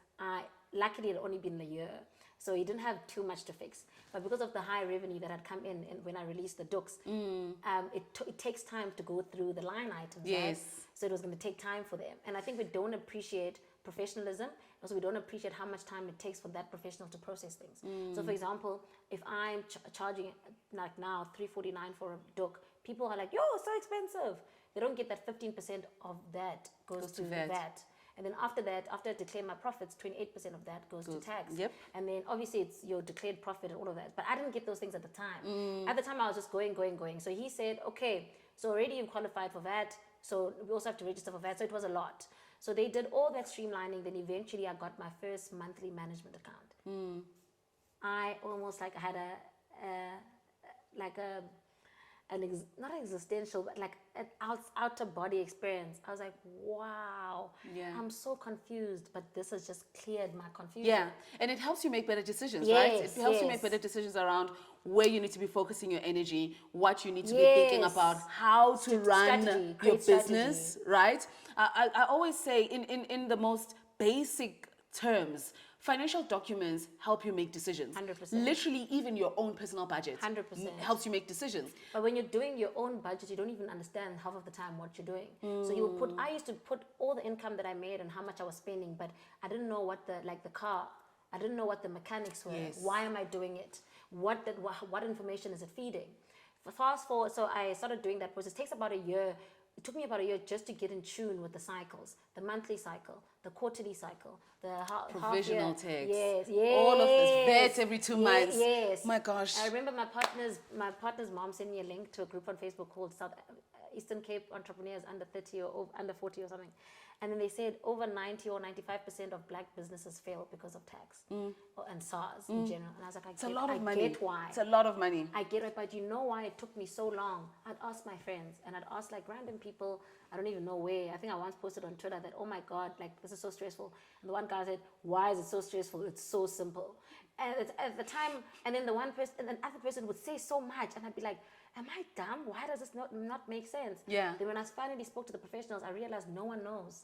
Luckily, it had only been a year, so he didn't have too much to fix. But because of the high revenue that had come in and when I released the books, it takes time to go through the line items. Yes. Right? So it was going to take time for them. And I think we don't appreciate professionalism. Also, we don't appreciate how much time it takes for that professional to process things. So for example, if I'm charging like now $349 for a book, people are like, yo, so expensive. They don't get that 15% of that goes to VAT. And then after that, after I declare my profits, 28% of that goes to tax. Yep. And then obviously it's your declared profit and all of that. But I didn't get those things at the time. At the time, I was just going. So he said, okay, so already you qualified for VAT. So we also have to register for VAT. So it was a lot. So they did all that streamlining. Then eventually I got my first monthly management account. I almost I had not existential, but like an outer body experience. I was like, wow, I'm so confused, but this has just cleared my confusion. Yeah, and it helps you make better decisions, right? It helps you make better decisions around where you need to be focusing your energy, what you need to be thinking about, how to run your business, right? I always say in the most basic terms, financial documents help you make decisions. 100%. Literally, even your own personal budget 100% helps you make decisions. But when you're doing your own budget, you don't even understand half of the time what you're doing. So I used to put all the income that I made and how much I was spending, but I didn't know what the car, I didn't know what the mechanics were. Yes. Why am I doing it? What information is it feeding? Fast forward, so I started doing that process. It takes about a year. It took me about a year just to get in tune with the cycles, the monthly cycle, the quarterly cycle, the provisional half year. tax. Yes. All of this, VAT every 2 months. Yes. My gosh. I remember my partner's mom sent me a link to a group on Facebook called Eastern Cape entrepreneurs under 30 or under 40 or something. And then they said over 90 or 95% of black businesses fail because of tax and SARS in general. And I was like, It's a lot of money. I get why. It's a lot of money. I get it, but you know why it took me so long? I'd ask my friends and I'd ask like random people, I don't even know where. I think I once posted on Twitter that, oh my God, like this is so stressful. And the one guy said, why is it so stressful? It's so simple. And it's, at the time, and then the one person, and the other person would say so much, and I'd be like, am I dumb? Why does this not make sense? Yeah. Then when I finally spoke to the professionals, I realized no one knows.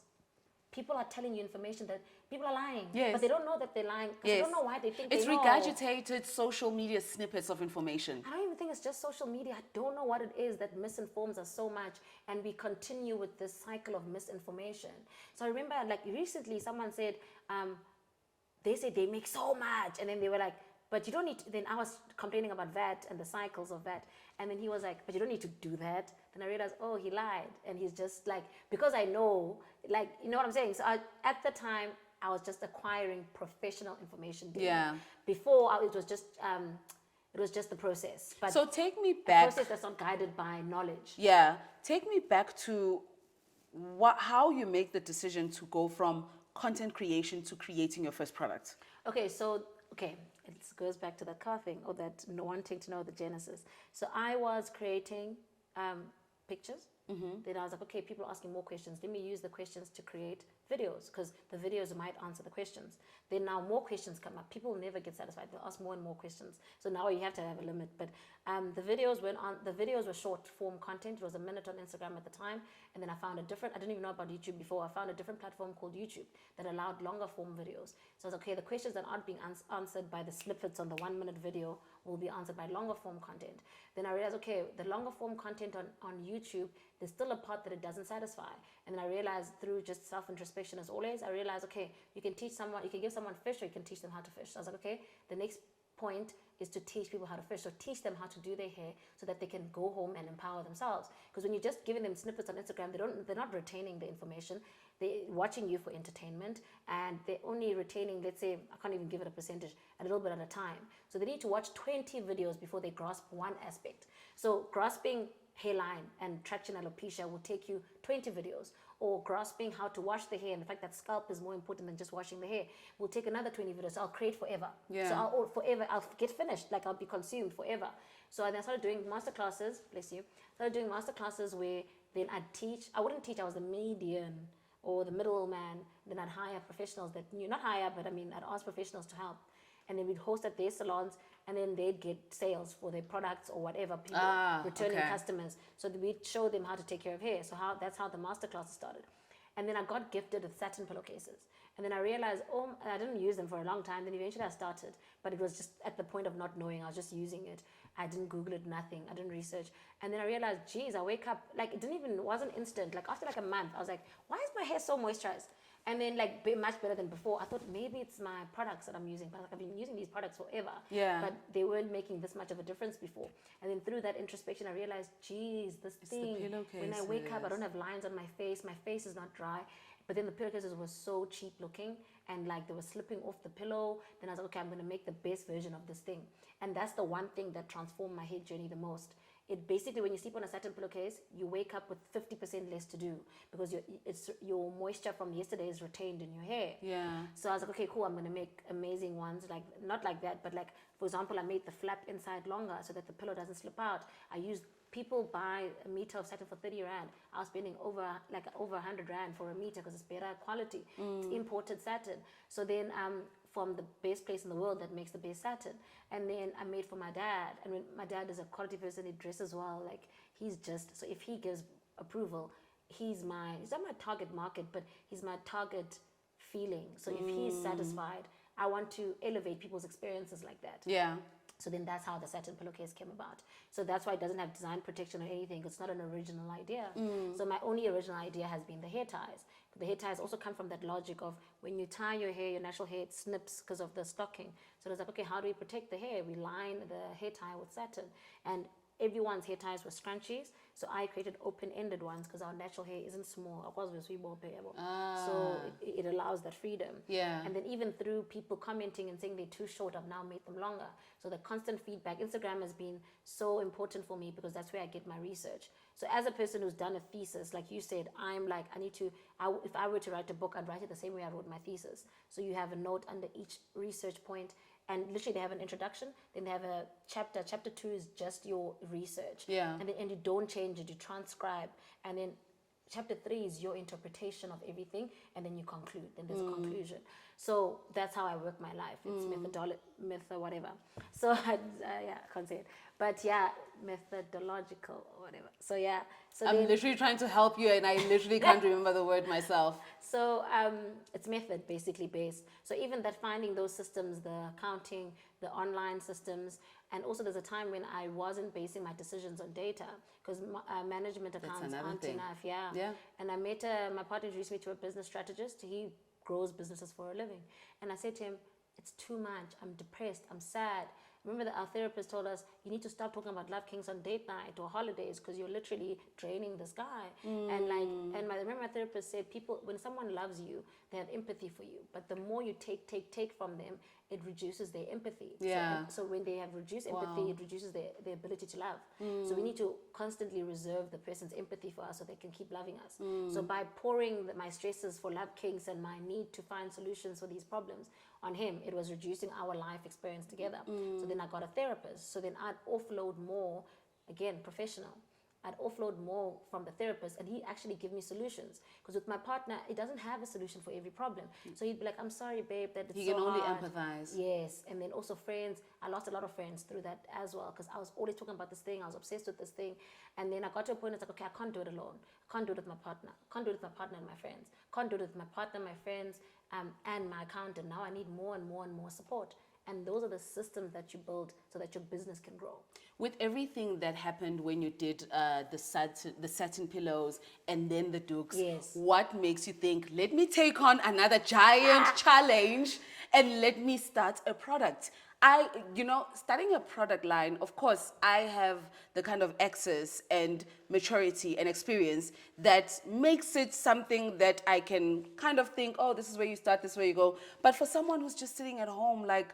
People are telling you information that people are lying, but they don't know that they're lying because they don't know why they think it's they know. regurgitated social media snippets of information. I don't even think it's just social media. I don't know what it is that misinforms us so much, and we continue with this cycle of misinformation. So I remember, like recently, someone said, they said they make so much, and then they were like, but you don't need to, then I was complaining about VAT and the cycles of VAT, and then he was like, but you don't need to do that. Then I realized, oh, he lied, and he's just like, because I know, like, you know what I'm saying? So at the time, I was just acquiring professional information. Yeah. Before, it was just the process. But so take me a back. process that's not guided by knowledge. Yeah. Take me back to how you make the decision to go from content creation to creating your first product. Okay, it goes back to that car thing, or that wanting to know the genesis. So I was creating pictures. Then I was like, okay, people are asking more questions. Let me use the questions to create videos, because the videos might answer the questions. Then now more questions come up. People never get satisfied. They'll ask more and more questions. So now you have to have a limit. But the videos were short form content. It was a minute on Instagram at the time. And then I found I didn't even know about YouTube before. I found a different platform called YouTube that allowed longer form videos. So I was like, okay, the questions that aren't being answered by the snippets on the 1 minute video will be answered by longer form content. Then I realized, okay, the longer form content on YouTube, there's still a part that it doesn't satisfy. And then I realized through just self-introspection as always, I realized, okay, you can give someone fish, or you can teach them how to fish. So I was like, okay, the next point is to teach people how to fish. So teach them how to do their hair so that they can go home and empower themselves. Because when you're just giving them snippets on Instagram, they're not retaining the information. They're watching you for entertainment, and they're only retaining, let's say, I can't even give it a percentage, a little bit at a time. So they need to watch 20 videos before they grasp one aspect. So grasping hairline and traction alopecia will take you 20 videos, or grasping how to wash the hair and the fact that scalp is more important than just washing the hair will take another 20 videos. So I'll create forever. Yeah. So I'll get finished, like I'll be consumed forever. So then I started doing masterclasses, bless you, started doing masterclasses where then I wouldn't teach, I was the median or the middleman. Then I'd hire professionals that knew, not hire, but I'd ask professionals to help. And then we'd host at their salons, and then they'd get sales for their products or whatever, people, returning customers. So we'd show them how to take care of hair. So that's how the masterclasses started. And then I got gifted with satin pillowcases. And then I realized, I didn't use them for a long time. Then eventually I started, but it was just at the point of not knowing. I was just using it. I didn't Google it, nothing. I didn't research. And then I realized, geez, I wake up, like wasn't instant. Like after like a month, I was like, why is my hair so moisturized? And then like much better than before. I thought maybe it's my products that I'm using, but like, I've been using these products forever. Yeah. But they weren't making this much of a difference before. And then through that introspection, I realized, geez, this thing, when I wake up, I don't have lines on my face. My face is not dry. But then the pillowcases were so cheap looking, and like they were slipping off the pillow. Then I was like, okay, I'm going to make the best version of this thing. And that's the one thing that transformed my hair journey the most. It basically, when you sleep on a satin pillowcase, you wake up with 50% less to do, because your moisture from yesterday is retained in your hair. Yeah. So I was like, okay, cool, I'm going to make amazing ones. Like, not like that, but like, for example, I made the flap inside longer so that the pillow doesn't slip out. People buy a meter of satin for 30 Rand. I was spending over 100 Rand for a meter because it's better quality. It's imported satin. So then from the best place in the world that makes the best satin. And then I made for my dad. And when my dad is a quality person, he dresses well. Like so if he gives approval, he's not my target market, but he's my target feeling. So if he's satisfied, I want to elevate people's experiences like that. Yeah. So then that's how the satin pillowcase came about. So that's why it doesn't have design protection or anything. It's not an original idea. So my only original idea has been the hair ties. The hair ties also come from that logic of when you tie your hair, your natural hair, it snips because of the stocking. So it's like, okay, how do we protect the hair? We line the hair tie with satin. And everyone's hair ties were scrunchies. So I created open-ended ones because our natural hair isn't small. So it allows that freedom. Yeah. And then even through people commenting and saying they're too short, I've now made them longer. So the constant feedback, Instagram has been so important for me because that's where I get my research. So as a person who's done a thesis, like you said, I'm like, if I were to write a book, I'd write it the same way I wrote my thesis. So you have a note under each research point, and literally they have an introduction, then they have a chapter. Chapter 2 is just your research. Yeah. And you don't change it, you transcribe. And then chapter 3 is your interpretation of everything, and then you conclude. Then there's a conclusion. So that's how I work my life. It's whatever. So I can't say it, but yeah, methodological or whatever. So yeah. So I'm literally trying to help you, and I literally can't remember the word myself. So it's method basically based. So even that, finding those systems, the accounting, the online systems, and also there's a time when I wasn't basing my decisions on data because management accounts aren't enough. Yeah. And I met my partner introduced me to a business strategist. He grows businesses for a living, and I said to him, "It's too much. I'm depressed. I'm sad." Remember that our therapist told us, you need to stop talking about Love Kinks on date night or holidays because you're literally draining this guy. And remember my therapist said, people, when someone loves you, they have empathy for you. But the more you take from them, it reduces their empathy. Yeah. So when they have reduced empathy, it reduces their ability to love. So we need to constantly reserve the person's empathy for us so they can keep loving us. So by pouring my stresses for Love Kinks and my need to find solutions for these problems on him, it was reducing our life experience together. So then I got a therapist. So then I'd offload more, again, professional. I'd offload more from the therapist, and he'd actually give me solutions. Because with my partner, he doesn't have a solution for every problem. So he'd be like, "I'm sorry, babe, that it's so hard." He can only empathize. Yes. And then also friends. I lost a lot of friends through that as well, because I was always talking about this thing. I was obsessed with this thing. And then I got to a point, it's like, okay, I can't do it alone. I can't do it with my partner. I can't do it with my partner and my friends. I can't do it with my partner, my friends, and my accountant. Now I need more and more and more support. And those are the systems that you build so that your business can grow. With everything that happened when you did the satin pillows and then the dukes, what makes you think, let me take on another giant challenge and let me start a product? Starting a product line, of course, I have the kind of access and maturity and experience that makes it something that I can kind of think, oh, this is where you start, this is where you go. But for someone who's just sitting at home, like,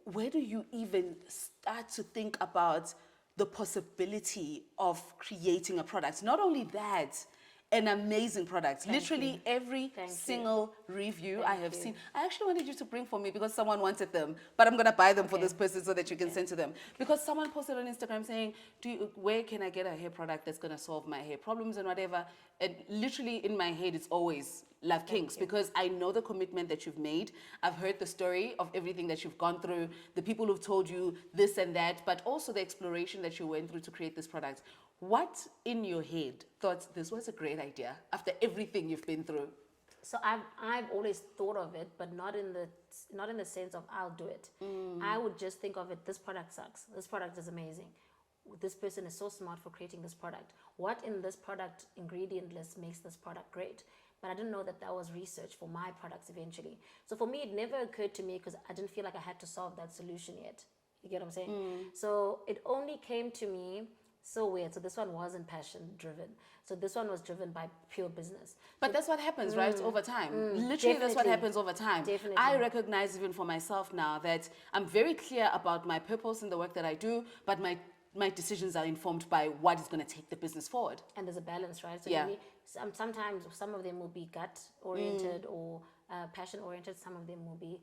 where do you even start to think about the possibility of creating a product? Not only that, an amazing product. Literally every single review I have seen. I actually wanted you to bring for me because someone wanted them, but I'm going to buy them for this person so that you can send to them. Because someone posted on Instagram saying, where can I get a hair product that's going to solve my hair problems and whatever? And literally in my head, it's always Love Kinks, because I know the commitment that you've made. I've heard the story of everything that you've gone through, the people who've told you this and that, but also the exploration that you went through to create this product. What in your head thought this was a great idea after everything you've been through? So I've always thought of it, but not in the sense of I'll do it. I would just think of it, this product sucks. This product is amazing. This person is so smart for creating this product. What in this product ingredient list makes this product great? But I didn't know that was research for my products eventually. So for me, it never occurred to me because I didn't feel like I had to solve that solution yet. You get what I'm saying? So it only came to me, so weird. So this one wasn't passion driven. So this one was driven by pure business. But that's what happens, right? Over time. Literally, definitely. That's what happens over time. Definitely. I recognize even for myself now that I'm very clear about my purpose in the work that I do, but my decisions are informed by what is going to take the business forward. And there's a balance, right? So yeah. Sometimes some of them will be gut oriented or passion oriented. Some of them will be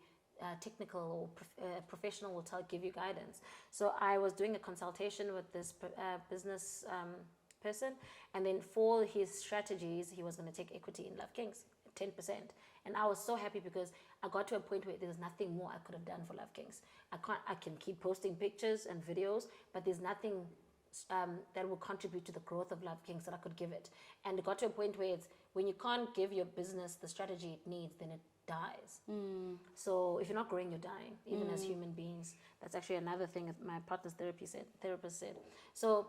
technical or professional, will give you guidance. So I was doing a consultation with this business person, and then for his strategies, he was going to take equity in Love Kinks, 10%. And I was so happy because I got to a point where there's nothing more I could have done for Love Kinks. I can keep posting pictures and videos, but there's nothing that will contribute to the growth of Love Kinks that I could give it. And it got to a point where it's, when you can't give your business the strategy it needs, then it dies. So if you're not growing, you're dying, even as human beings. That's actually another thing that my partner's therapist said. So,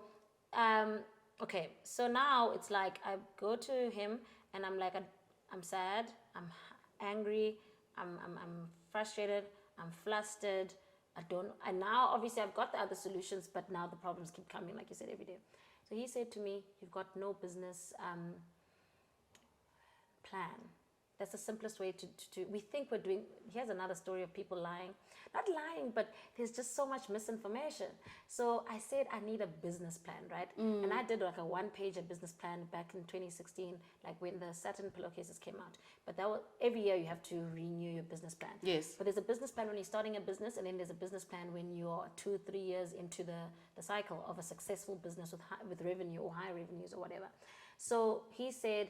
okay, so now it's like I go to him and I'm like, I'm sad, I'm angry, I'm frustrated, I'm flustered, And now obviously I've got the other solutions, but now the problems keep coming, like you said, every day. So he said to me, you've got no business plan. That's the simplest way to we think we're doing. Here's another story of people lying. Not lying, but there's just so much misinformation. So I said I need a business plan, right? And I did like a one-page business plan back in 2016, like when the Saturn pillowcases came out. But that was, every year you have to renew your business plan. Yes. But there's a business plan when you're starting a business, and then there's a business plan when you're 2-3 years into the cycle of a successful business with revenue or high revenues or whatever. So he said,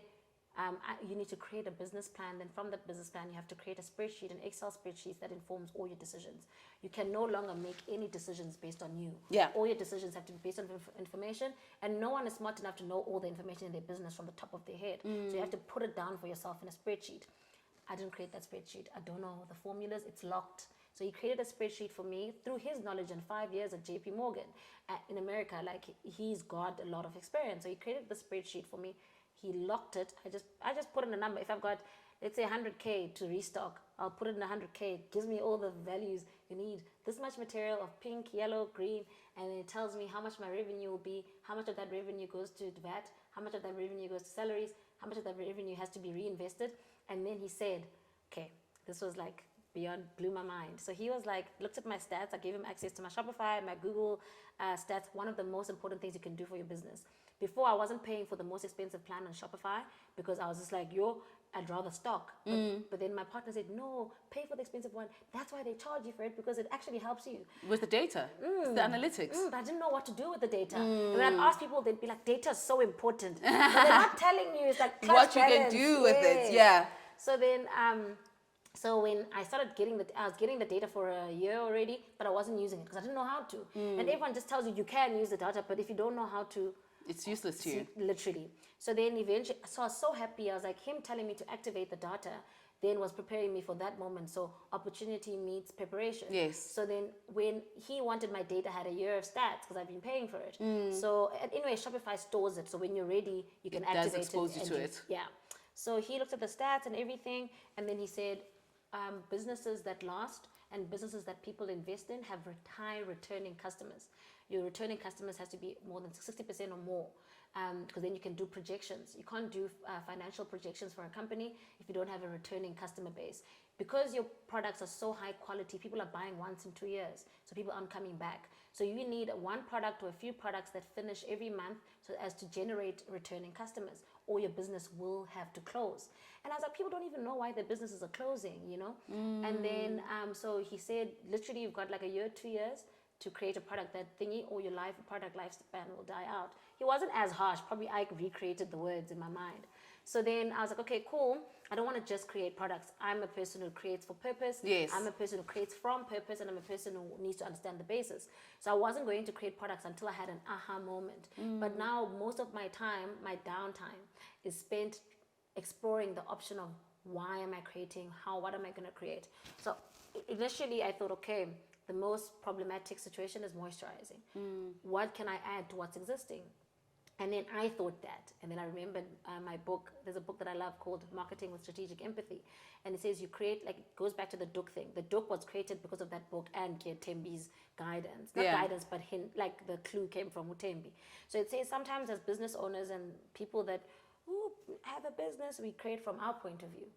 you need to create a business plan. Then from that business plan, you have to create a spreadsheet, an Excel spreadsheet that informs all your decisions. You can no longer make any decisions based on you. Yeah. All your decisions have to be based on information, and no one is smart enough to know all the information in their business from the top of their head. So you have to put it down for yourself in a spreadsheet. I didn't create that spreadsheet. I don't know the formulas. It's locked. So he created a spreadsheet for me through his knowledge and 5 years at JP Morgan in America. Like, he's got a lot of experience. So he created the spreadsheet for me. He locked it. I just put in a number. If I've got, let's say, 100K to restock, I'll put it in 100K. It gives me all the values. You need this much material of pink, yellow, green, and then it tells me how much my revenue will be, how much of that revenue goes to VAT, how much of that revenue goes to salaries, how much of that revenue has to be reinvested. And then he said, okay, this was like beyond, blew my mind. So he was like, looked at my stats. I gave him access to my Shopify, my Google stats. One of the most important things you can do for your business. Before, I wasn't paying for the most expensive plan on Shopify because I was just like, I'd rather stock. But then my partner said, no, pay for the expensive one. That's why they charge you for it, because it actually helps you. With the data, the analytics. But I didn't know what to do with the data. And when I'd ask people, they'd be like, data is so important. But they're not telling you, it's like what you balance. can do with it, yeah. So then, so when I started I was getting the data for a year already, but I wasn't using it because I didn't know how to. And everyone just tells you can use the data, but if you don't know how to, it's useless to you. Literally. So then eventually, so I was so happy. I was like, him telling me to activate the data then was preparing me for that moment. So opportunity meets preparation. Yes. So then when he wanted my data, I had a year of stats because I've been paying for it. So anyway, Shopify stores it. So when you're ready, you can activate it. Does expose you to it. Yeah. So he looked at the stats and everything, and then he said, businesses that last and businesses that people invest in have high returning customers. Your returning customers has to be more than 60% or more, because then you can do projections. You can't do financial projections for a company if you don't have a returning customer base. Because your products are so high quality, people are buying once in 2 years, so people aren't coming back. So you need one product or a few products that finish every month so as to generate returning customers, or your business will have to close. And I was like, people don't even know why their businesses are closing, you know? And then, so he said, literally, you've got like a year, 2 years to create a product, that thingy, or your product lifespan will die out. He wasn't as harsh. Probably I recreated the words in my mind. So then I was like, okay, cool. I don't want to just create products. I'm a person who creates for purpose. Yes. I'm a person who creates from purpose, and I'm a person who needs to understand the basis. So I wasn't going to create products until I had an aha moment. But now most of my time, my downtime, is spent exploring the option of why am I creating, what am I going to create. So initially I thought, okay, the most problematic situation is moisturizing. What can I add to what's existing? And then I thought that. And then I remembered my book. There's a book that I love called Marketing with Strategic Empathy. And it says you create, like, it goes back to the Duke thing. The Duke was created because of that book and Tembi's guidance. Not guidance, but hint, like the clue came from Tembi. So it says sometimes as business owners and people that have a business, we create from our point of view.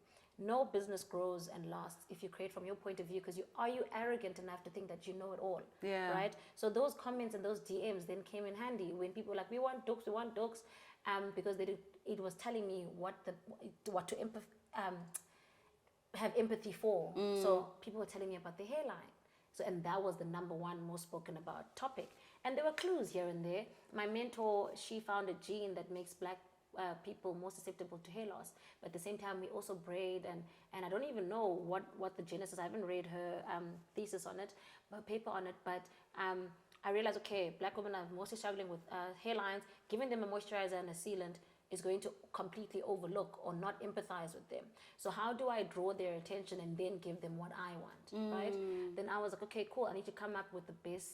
No business grows and lasts if you create from your point of view, because are you arrogant enough to think that you know it all? Yeah. Right? So those comments and those DMs then came in handy when people were like, we want Dukes, because it was telling me what to have empathy for. So people were telling me about the hairline. So, and that was the number one most spoken about topic. And there were clues here and there. My mentor, she found a gene that makes black people more susceptible to hair loss, but at the same time we also braid, and I don't even know what the genesis. I haven't read her thesis on it, paper on it, but I realized, okay, black women are mostly struggling with hairlines. Giving them a moisturizer and a sealant is going to completely overlook or not empathize with them. So how do I draw their attention and then give them what I want, right? Then I was like, okay, cool, I need to come up with the best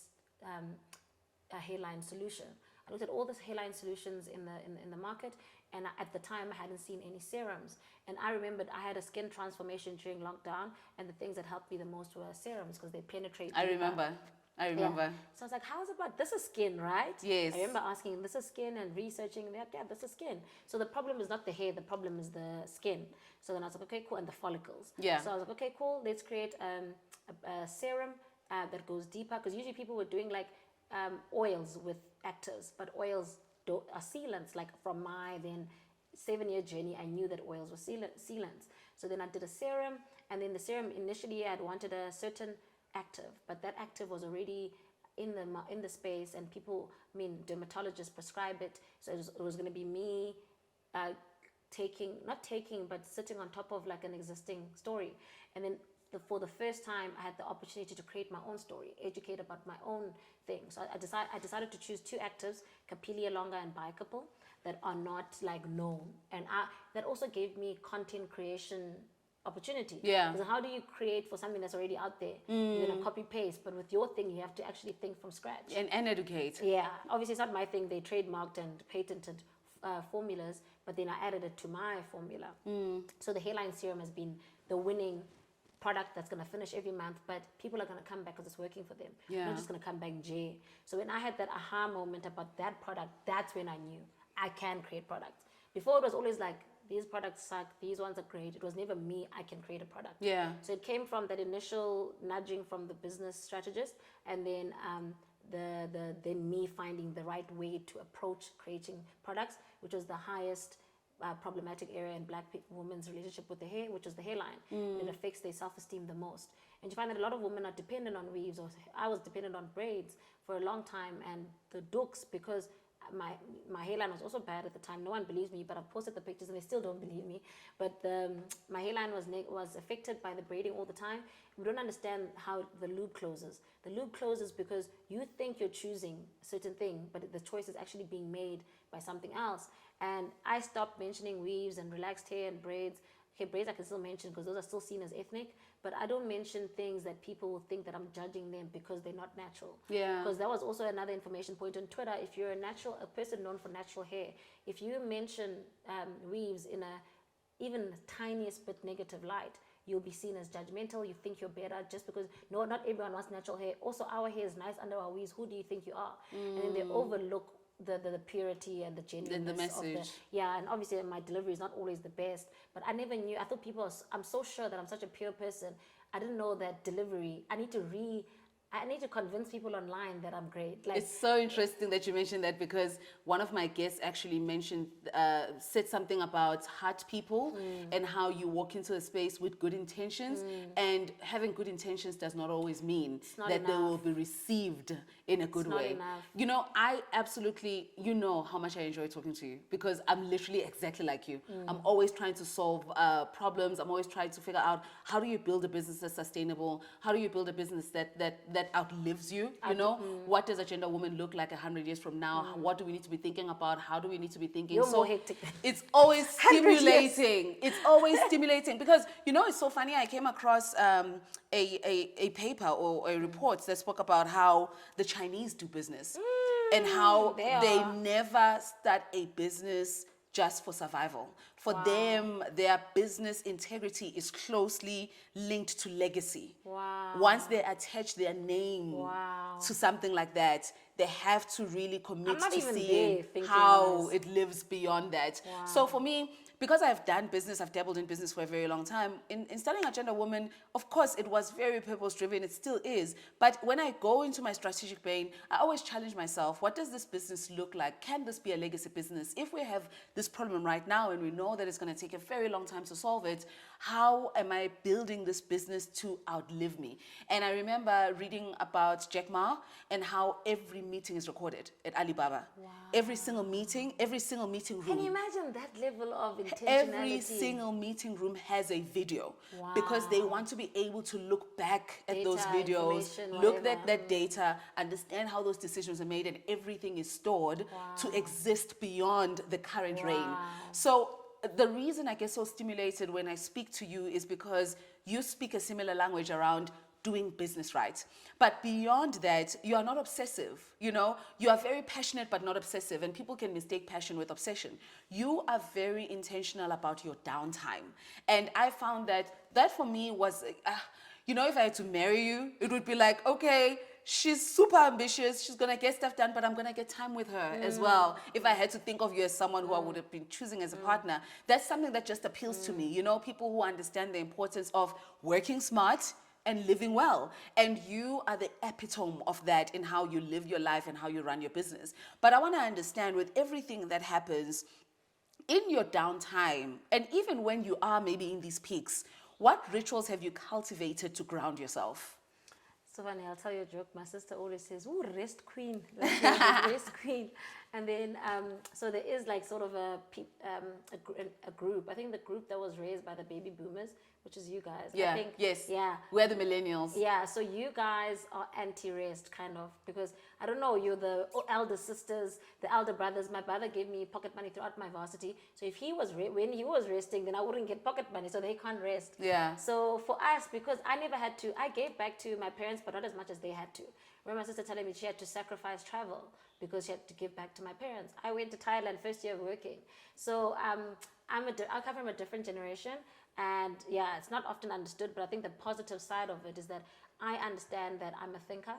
hairline solution. I looked at all the hairline solutions in the market, And at the time, I hadn't seen any serums. And I remembered I had a skin transformation during lockdown, and the things that helped me the most were serums because they penetrate I deeper. remember. I Yeah. remember. So I was like, how's about this is skin, right? Yes. I remember asking, this is skin, and researching, and they're like, yeah, this is skin. So the problem is not the hair, the problem is the skin. So then I was like, okay, cool, and the follicles. Yeah. So I was like, okay, cool, let's create a serum that goes deeper, because usually people were doing like oils with actives, but oils are sealants. Like from my then 7-year journey, I knew that oils were sealants. So then I did a serum, and then the serum initially I had wanted a certain active, but that active was already in the space, and people, I mean, dermatologists prescribe it. So it was going to be me but sitting on top of like an existing story. And then for the first time, I had the opportunity to create my own story, educate about my own thing. So I decided to choose 2 actives, Capilia longa and Bicouple, that are not like known. And that also gave me content creation opportunity. Yeah. Because how do you create for something that's already out there? You're going to copy paste, but with your thing, you have to actually think from scratch. And educate. Yeah, obviously it's not my thing. They trademarked and patented formulas, but then I added it to my formula. So the hairline serum has been the winning product that's going to finish every month, but people are going to come back because it's working for them. Yeah. Not just going to come back J. So when I had that aha moment about that product, that's when I knew I can create products. Before it was always like, these products suck, these ones are great. It was never me, I can create a product. Yeah. So it came from that initial nudging from the business strategist, and then then me finding the right way to approach creating products, which was the highest problematic area in black women's relationship with the hair, which is the hairline. It affects their self-esteem the most. And you find that a lot of women are dependent on weaves, or I was dependent on braids for a long time, and the dooks, because my hairline was also bad at the time. No one believes me, but I've posted the pictures and they still don't believe me. But my hairline was affected by the braiding all the time. We don't understand how the loop closes. The loop closes because you think you're choosing a certain thing, but the choice is actually being made by something else. And I stopped mentioning weaves and relaxed hair and braids. Okay, braids I can still mention because those are still seen as ethnic, but I don't mention things that people will think that I'm judging them because they're not natural. Yeah. Because that was also another information point on Twitter. If you're a person known for natural hair, if you mention weaves in even the tiniest bit negative light, you'll be seen as judgmental. You think you're better just because not everyone wants natural hair. Also, our hair is nice under our weaves. Who do you think you are? And then they overlook the purity and the genuineness the message. of and obviously my delivery is not always the best, but I never knew. I thought I'm so sure that I'm such a pure person. I didn't know that delivery, I need to convince people online that I'm great. Like, it's so interesting that you mentioned that, because one of my guests actually said something about heart people and how you walk into a space with good intentions, and having good intentions does not always mean that they will be received in a good way. You know, I absolutely, you know how much I enjoy talking to you, because I'm literally exactly like you. I'm always trying to solve problems. I'm always trying to figure out, how do you build a business that's sustainable? How do you build a business that outlives you? You know, what does a gender woman look like 100 years from now? What do we need to be thinking about? How do we need to be thinking? You're more hectic than it's always 100 years. stimulating. It's always stimulating, because, you know, it's so funny. I came across a paper or a report that spoke about how the Chinese do business and how they never start a business just for survival. For them, their business integrity is closely linked to legacy. Once they attach their name to something like that, they have to really commit to seeing how it lives beyond that. So for me, because I've done business, I've dabbled in business for a very long time, in starting Agenda Woman, of course, it was very purpose-driven, it still is. But when I go into my strategic brain, I always challenge myself, what does this business look like? Can this be a legacy business? If we have this problem right now and we know that it's going to take a very long time to solve it, how am I building this business to outlive me? And I remember reading about Jack Ma and how every meeting is recorded at Alibaba. Every single meeting room. Can you imagine that level of intentionality? Every single meeting room has a video, because they want to be able to look back at those videos, look at that data, understand how those decisions are made, and everything is stored to exist beyond the current reign. So the reason I get so stimulated when I speak to you is because you speak a similar language around doing business right. But beyond that, you are not obsessive. You know, you are very passionate but not obsessive, and people can mistake passion with obsession. You are very intentional about your downtime, and I found that for me was, you know, if I had to marry you, it would be like, okay, she's super ambitious, she's gonna get stuff done, but I'm gonna get time with her as well. If I had to think of you as someone who I would have been choosing as a partner, that's something that just appeals to me. You know, people who understand the importance of working smart and living well. And you are the epitome of that in how you live your life and how you run your business. But I wanna understand, with everything that happens in your downtime, and even when you are maybe in these peaks, what rituals have you cultivated to ground yourself? So funny, I'll tell you a joke. My sister always says, "Ooh, rest queen," like you're the rest queen. And then, so there is like sort of a group. I think the group that was raised by the baby boomers, which is you guys. Yeah, I think, yes. yeah. We're the millennials. Yeah, so you guys are anti-rest, kind of, because I don't know, you're the elder sisters, the elder brothers. My brother gave me pocket money throughout my varsity, so if he was when he was resting, then I wouldn't get pocket money, so they can't rest. Yeah. So for us, because I never had to, I gave back to my parents, but not as much as they had to. Remember my sister telling me she had to sacrifice travel because she had to give back to my parents. I went to Thailand first year of working, so I come from a different generation. And yeah, it's not often understood, but I think the positive side of it is that I understand that I'm a thinker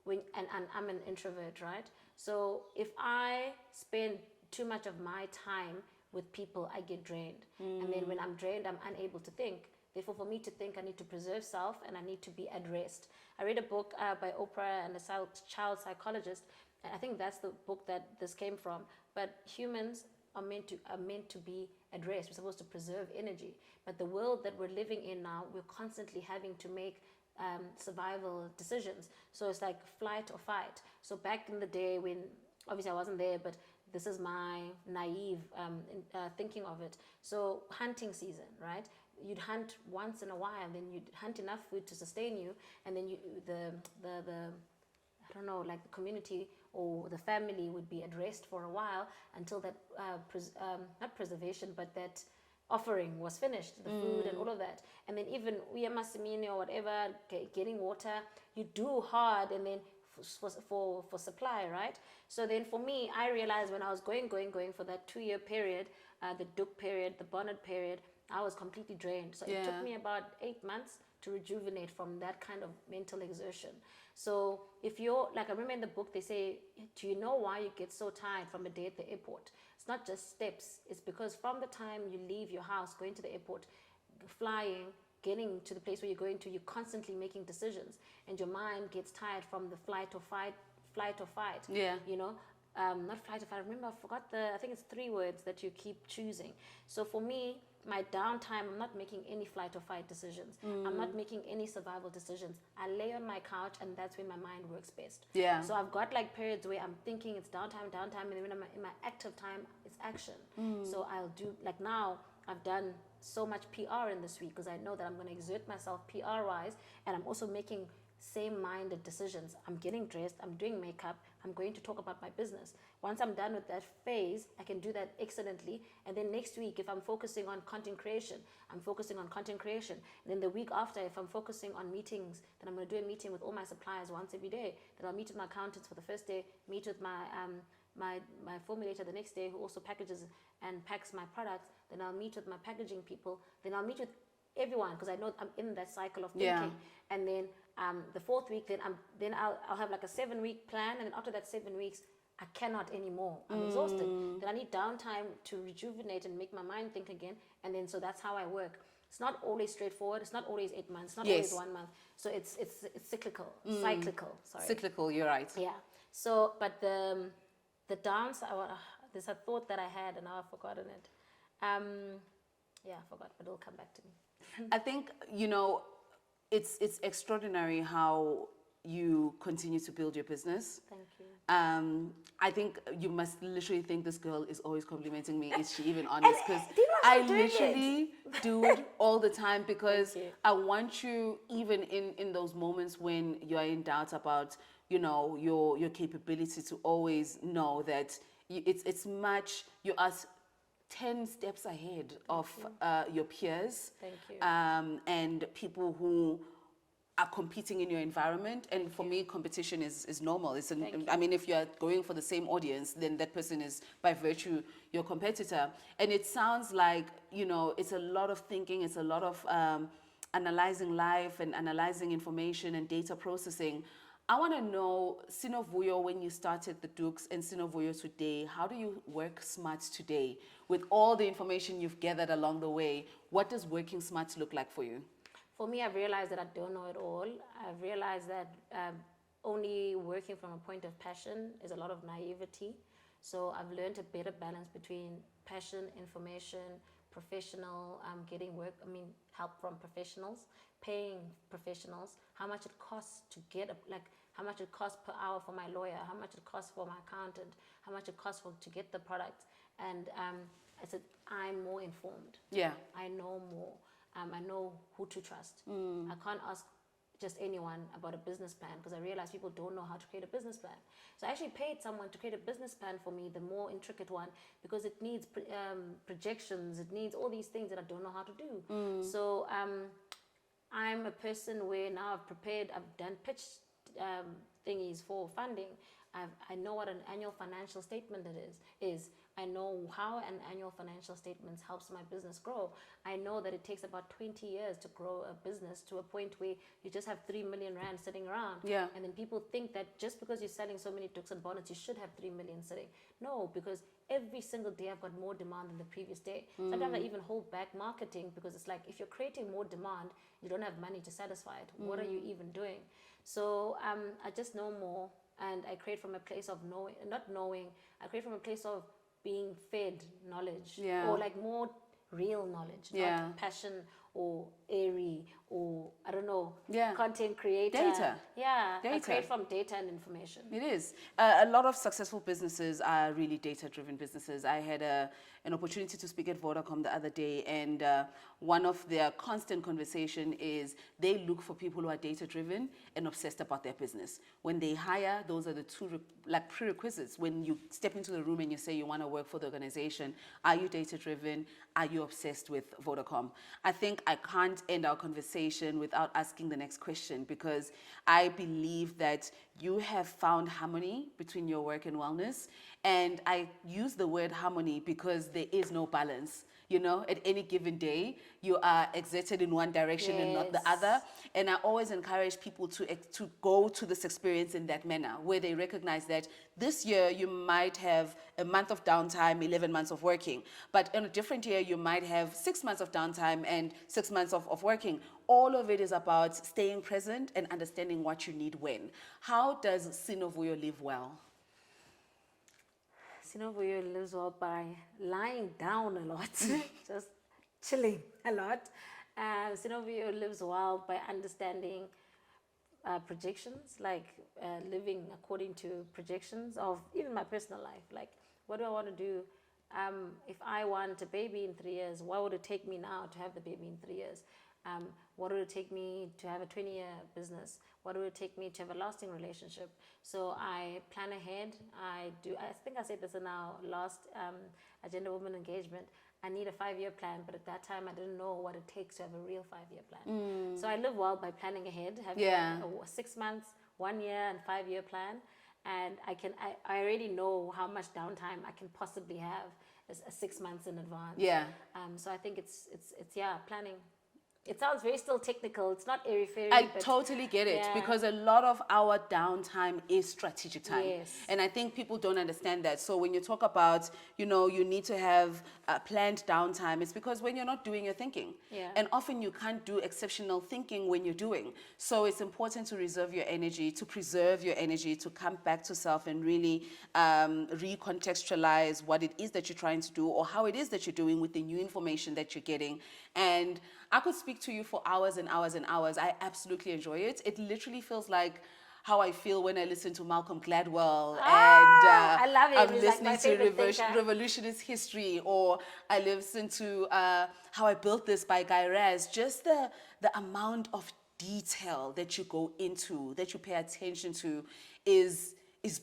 and I'm an introvert, right? So if I spend too much of my time with people, I get drained. And then when I'm drained, I'm unable to think. Therefore, for me to think, I need to preserve self and I need to be at rest. I read a book by Oprah and a child psychologist, and I think that's the book that this came from. But humans are meant to be at rest. We're supposed to preserve energy. But the world that we're living in now, we're constantly having to make survival decisions. So it's like flight or fight. So back in the day when, obviously I wasn't there, but this is my naive thinking of it. So hunting season, right? You'd hunt once in a while, then you'd hunt enough food to sustain you, and then the I don't know, like the community or the family would be at rest for a while until that, not preservation, but that offering was finished, the food and all of that. And then even Uya Masimini or whatever, getting water, you do hard and then for supply, right? So then for me, I realized when I was going for that 2-year period, the Duk period, the Bonnet period, I was completely drained. So it took me about 8 months to rejuvenate from that kind of mental exertion. So if you're, like I remember in the book, they say, do you know why you get so tired from a day at the airport? It's not just steps. It's because from the time you leave your house, going to the airport, flying, getting to the place where you're going to, you're constantly making decisions. And your mind gets tired from the flight or fight. Yeah. You know, not flight or fight. Remember, I forgot I think it's 3 words that you keep choosing. So for me, my downtime, I'm not making any flight or fight decisions. I'm not making any survival decisions. I lay on my couch and that's when my mind works best. Yeah. So I've got like periods where I'm thinking it's downtime, and then when I'm in my active time, it's action. So I'll do, like now, I've done so much PR in this week because I know that I'm going to exert myself PR-wise, and I'm also making same-minded decisions. I'm getting dressed, I'm doing makeup, I'm going to talk about my business. Once I'm done with that phase, I can do that excellently. And then next week, if I'm focusing on content creation, I'm focusing on content creation. And then the week after, if I'm focusing on meetings, then I'm going to do a meeting with all my suppliers once every day. Then I'll meet with my accountants for the first day, meet with my my formulator the next day, who also packages and packs my products. Then I'll meet with my packaging people. Then I'll meet with everyone because I know I'm in that cycle of thinking. Yeah. And then the 4th week, then I'll have like a 7-week plan, and then after that 7 weeks, I cannot anymore. I'm exhausted. Then I need downtime to rejuvenate and make my mind think again. And then so that's how I work. It's not always straightforward. It's not always 8 months. It's not always 1 month. So it's cyclical. Sorry. Cyclical. You're right. Yeah. So, but the downside. There's a thought that I had, and now I've forgotten it. Yeah, I forgot, but it'll come back to me. I think, you know, it's extraordinary how you continue to build your business. Thank you. I think you must literally think this girl is always complimenting me. Is she even honest? Because do you know I I'm doing literally do it all the time because Thank you. I want you, even in those moments when you are in doubt about, you know, your capability, to always know that it's much, you are 10 steps ahead of your peers. Thank you. And people who are competing in your environment. And for me, competition is normal. I mean, if you're going for the same audience, then that person is by virtue your competitor. And it sounds like, you know, it's a lot of thinking, it's a lot of analyzing life and analyzing information and data processing. I want to know, Sinovuyo, when you started the Dukes and Sinovuyo today, how do you work smart today? With all the information you've gathered along the way, what does working smart look like for you? For me, I've realized that I don't know it all. I've realized that only working from a point of passion is a lot of naivety. So I've learned a better balance between passion, information, professional, getting work, help from professionals, paying professionals, how much it costs to get, how much it costs per hour for my lawyer, how much it costs for my accountant, how much it costs to get the product. And I said, I'm more informed. Yeah. I know more. I know who to trust. I can't ask just anyone about a business plan because I realize people don't know how to create a business plan. So I actually paid someone to create a business plan for me, the more intricate one, because it needs projections, it needs all these things that I don't know how to do. So I'm a person where now I've prepared, I've done pitch thingies for funding. I know what an annual financial statement is. I know how an annual financial statement helps my business grow. I know that it takes about 20 years to grow a business to a point where you just have 3 million rand sitting around. Yeah. And then people think that just because you're selling so many Dukes and bonnets, you should have 3 million sitting. No, because every single day I've got more demand than the previous day. Sometimes I even hold back marketing because it's like, if you're creating more demand, you don't have money to satisfy it. What are you even doing? So I just know more, and I create from a place of I create from a place of being fed knowledge, or like more real knowledge, not passion or airy or I don't know, content creator. Data. I create from data and information. It is. A lot of successful businesses are really data-driven businesses. I had an opportunity to speak at Vodacom the other day, and one of their constant conversation is they look for people who are data-driven and obsessed about their business. When they hire, those are the two prerequisites. When you step into the room and you say you want to work for the organization, are you data-driven? Are you obsessed with Vodacom? I think I can't end our conversation without asking the next question, because I believe that you have found harmony between your work and wellness. And I use the word harmony because there is no balance. You know, at any given day, you are exerted in one direction and not the other. And I always encourage people to go to this experience in that manner, where they recognize that this year you might have a month of downtime, 11 months of working. But in a different year, you might have 6 months of downtime and 6 months of working. All of it is about staying present and understanding what you need when. How does Sinovuyo live well? Sinovuyo lives well by lying down a lot, just chilling a lot. Sinovuyo lives well by understanding projections, like living according to projections of even my personal life. Like, what do I want to do? If I want a baby in 3 years, what would it take me now to have the baby in 3 years? What would it take me to have a 20-year business? What would it take me to have a lasting relationship? So I plan ahead. I think I said this in our last Agenda Women engagement. I need a 5-year plan, but at that time I didn't know what it takes to have a real 5-year plan. So I live well by planning ahead, having a 6 months, 1 year, and 5-year plan. And I already know how much downtime I can possibly have 6 months in advance. So I think it's planning. It sounds very still technical. It's not airy-fairy. I totally get it, because a lot of our downtime is strategic time. Yes. And I think people don't understand that. So when you talk about, you need to have planned downtime, it's because when you're not doing, you're thinking. And often you can't do exceptional thinking when you're doing. So it's important to reserve your energy, to preserve your energy, to come back to self and really recontextualize what it is that you're trying to do or how it is that you're doing with the new information that you're getting. And I could speak to you for hours and hours and hours. I absolutely enjoy it. It literally feels like how I feel when I listen to Malcolm Gladwell I love it. I'm He's listening like my to Revolutionist History, or I listen to How I Built This by Guy Raz. Just the amount of detail that you go into, that you pay attention to is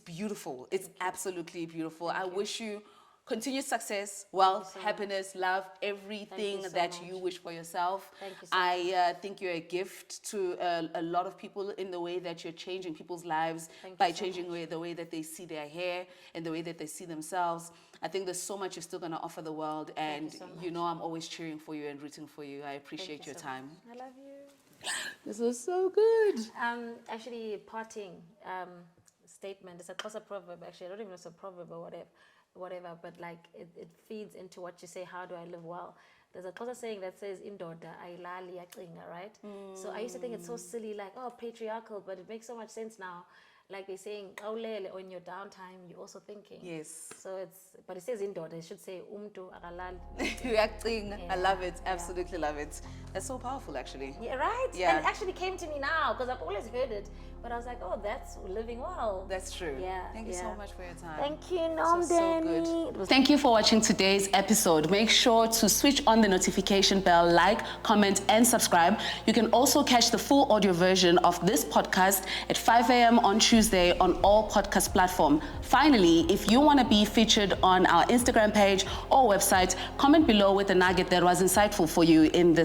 beautiful. It's absolutely beautiful. I wish you continued success, wealth, happiness, love, everything so that much. you wish for yourself. Thank you so I think you're a gift to a lot of people in the way that you're changing people's lives by changing the way that they see their hair and the way that they see themselves. I think there's so much you're still going to offer the world, and you know I'm always cheering for you and rooting for you. I appreciate your time. I love you. This was so good. Actually, parting statement. It's a Xhosa proverb. Actually, I don't even know if it's a proverb or whatever. But like it feeds into what you say. How do I live well? There's a Xhosa saying that says "Indoda ayilali yacinga," right? So I used to think it's so silly, like patriarchal, but it makes so much sense now. Like they're saying, on your downtime, you're also thinking. Yes. So but it says indoda. It should say umtu akalali. I love it. Absolutely love it. That's so powerful, actually. Yeah, right? Yeah. And it actually came to me now because I've always heard it. But I was like, oh, that's living well. That's true. Yeah. Thank you so much for your time. Thank you, Nom Danny. Thank you for watching today's episode. Make sure to switch on the notification bell, like, comment, and subscribe. You can also catch the full audio version of this podcast at 5 a.m. on Tuesday on all podcast platforms. Finally, if you want to be featured on our Instagram page or website, comment below with a nugget that was insightful for you in this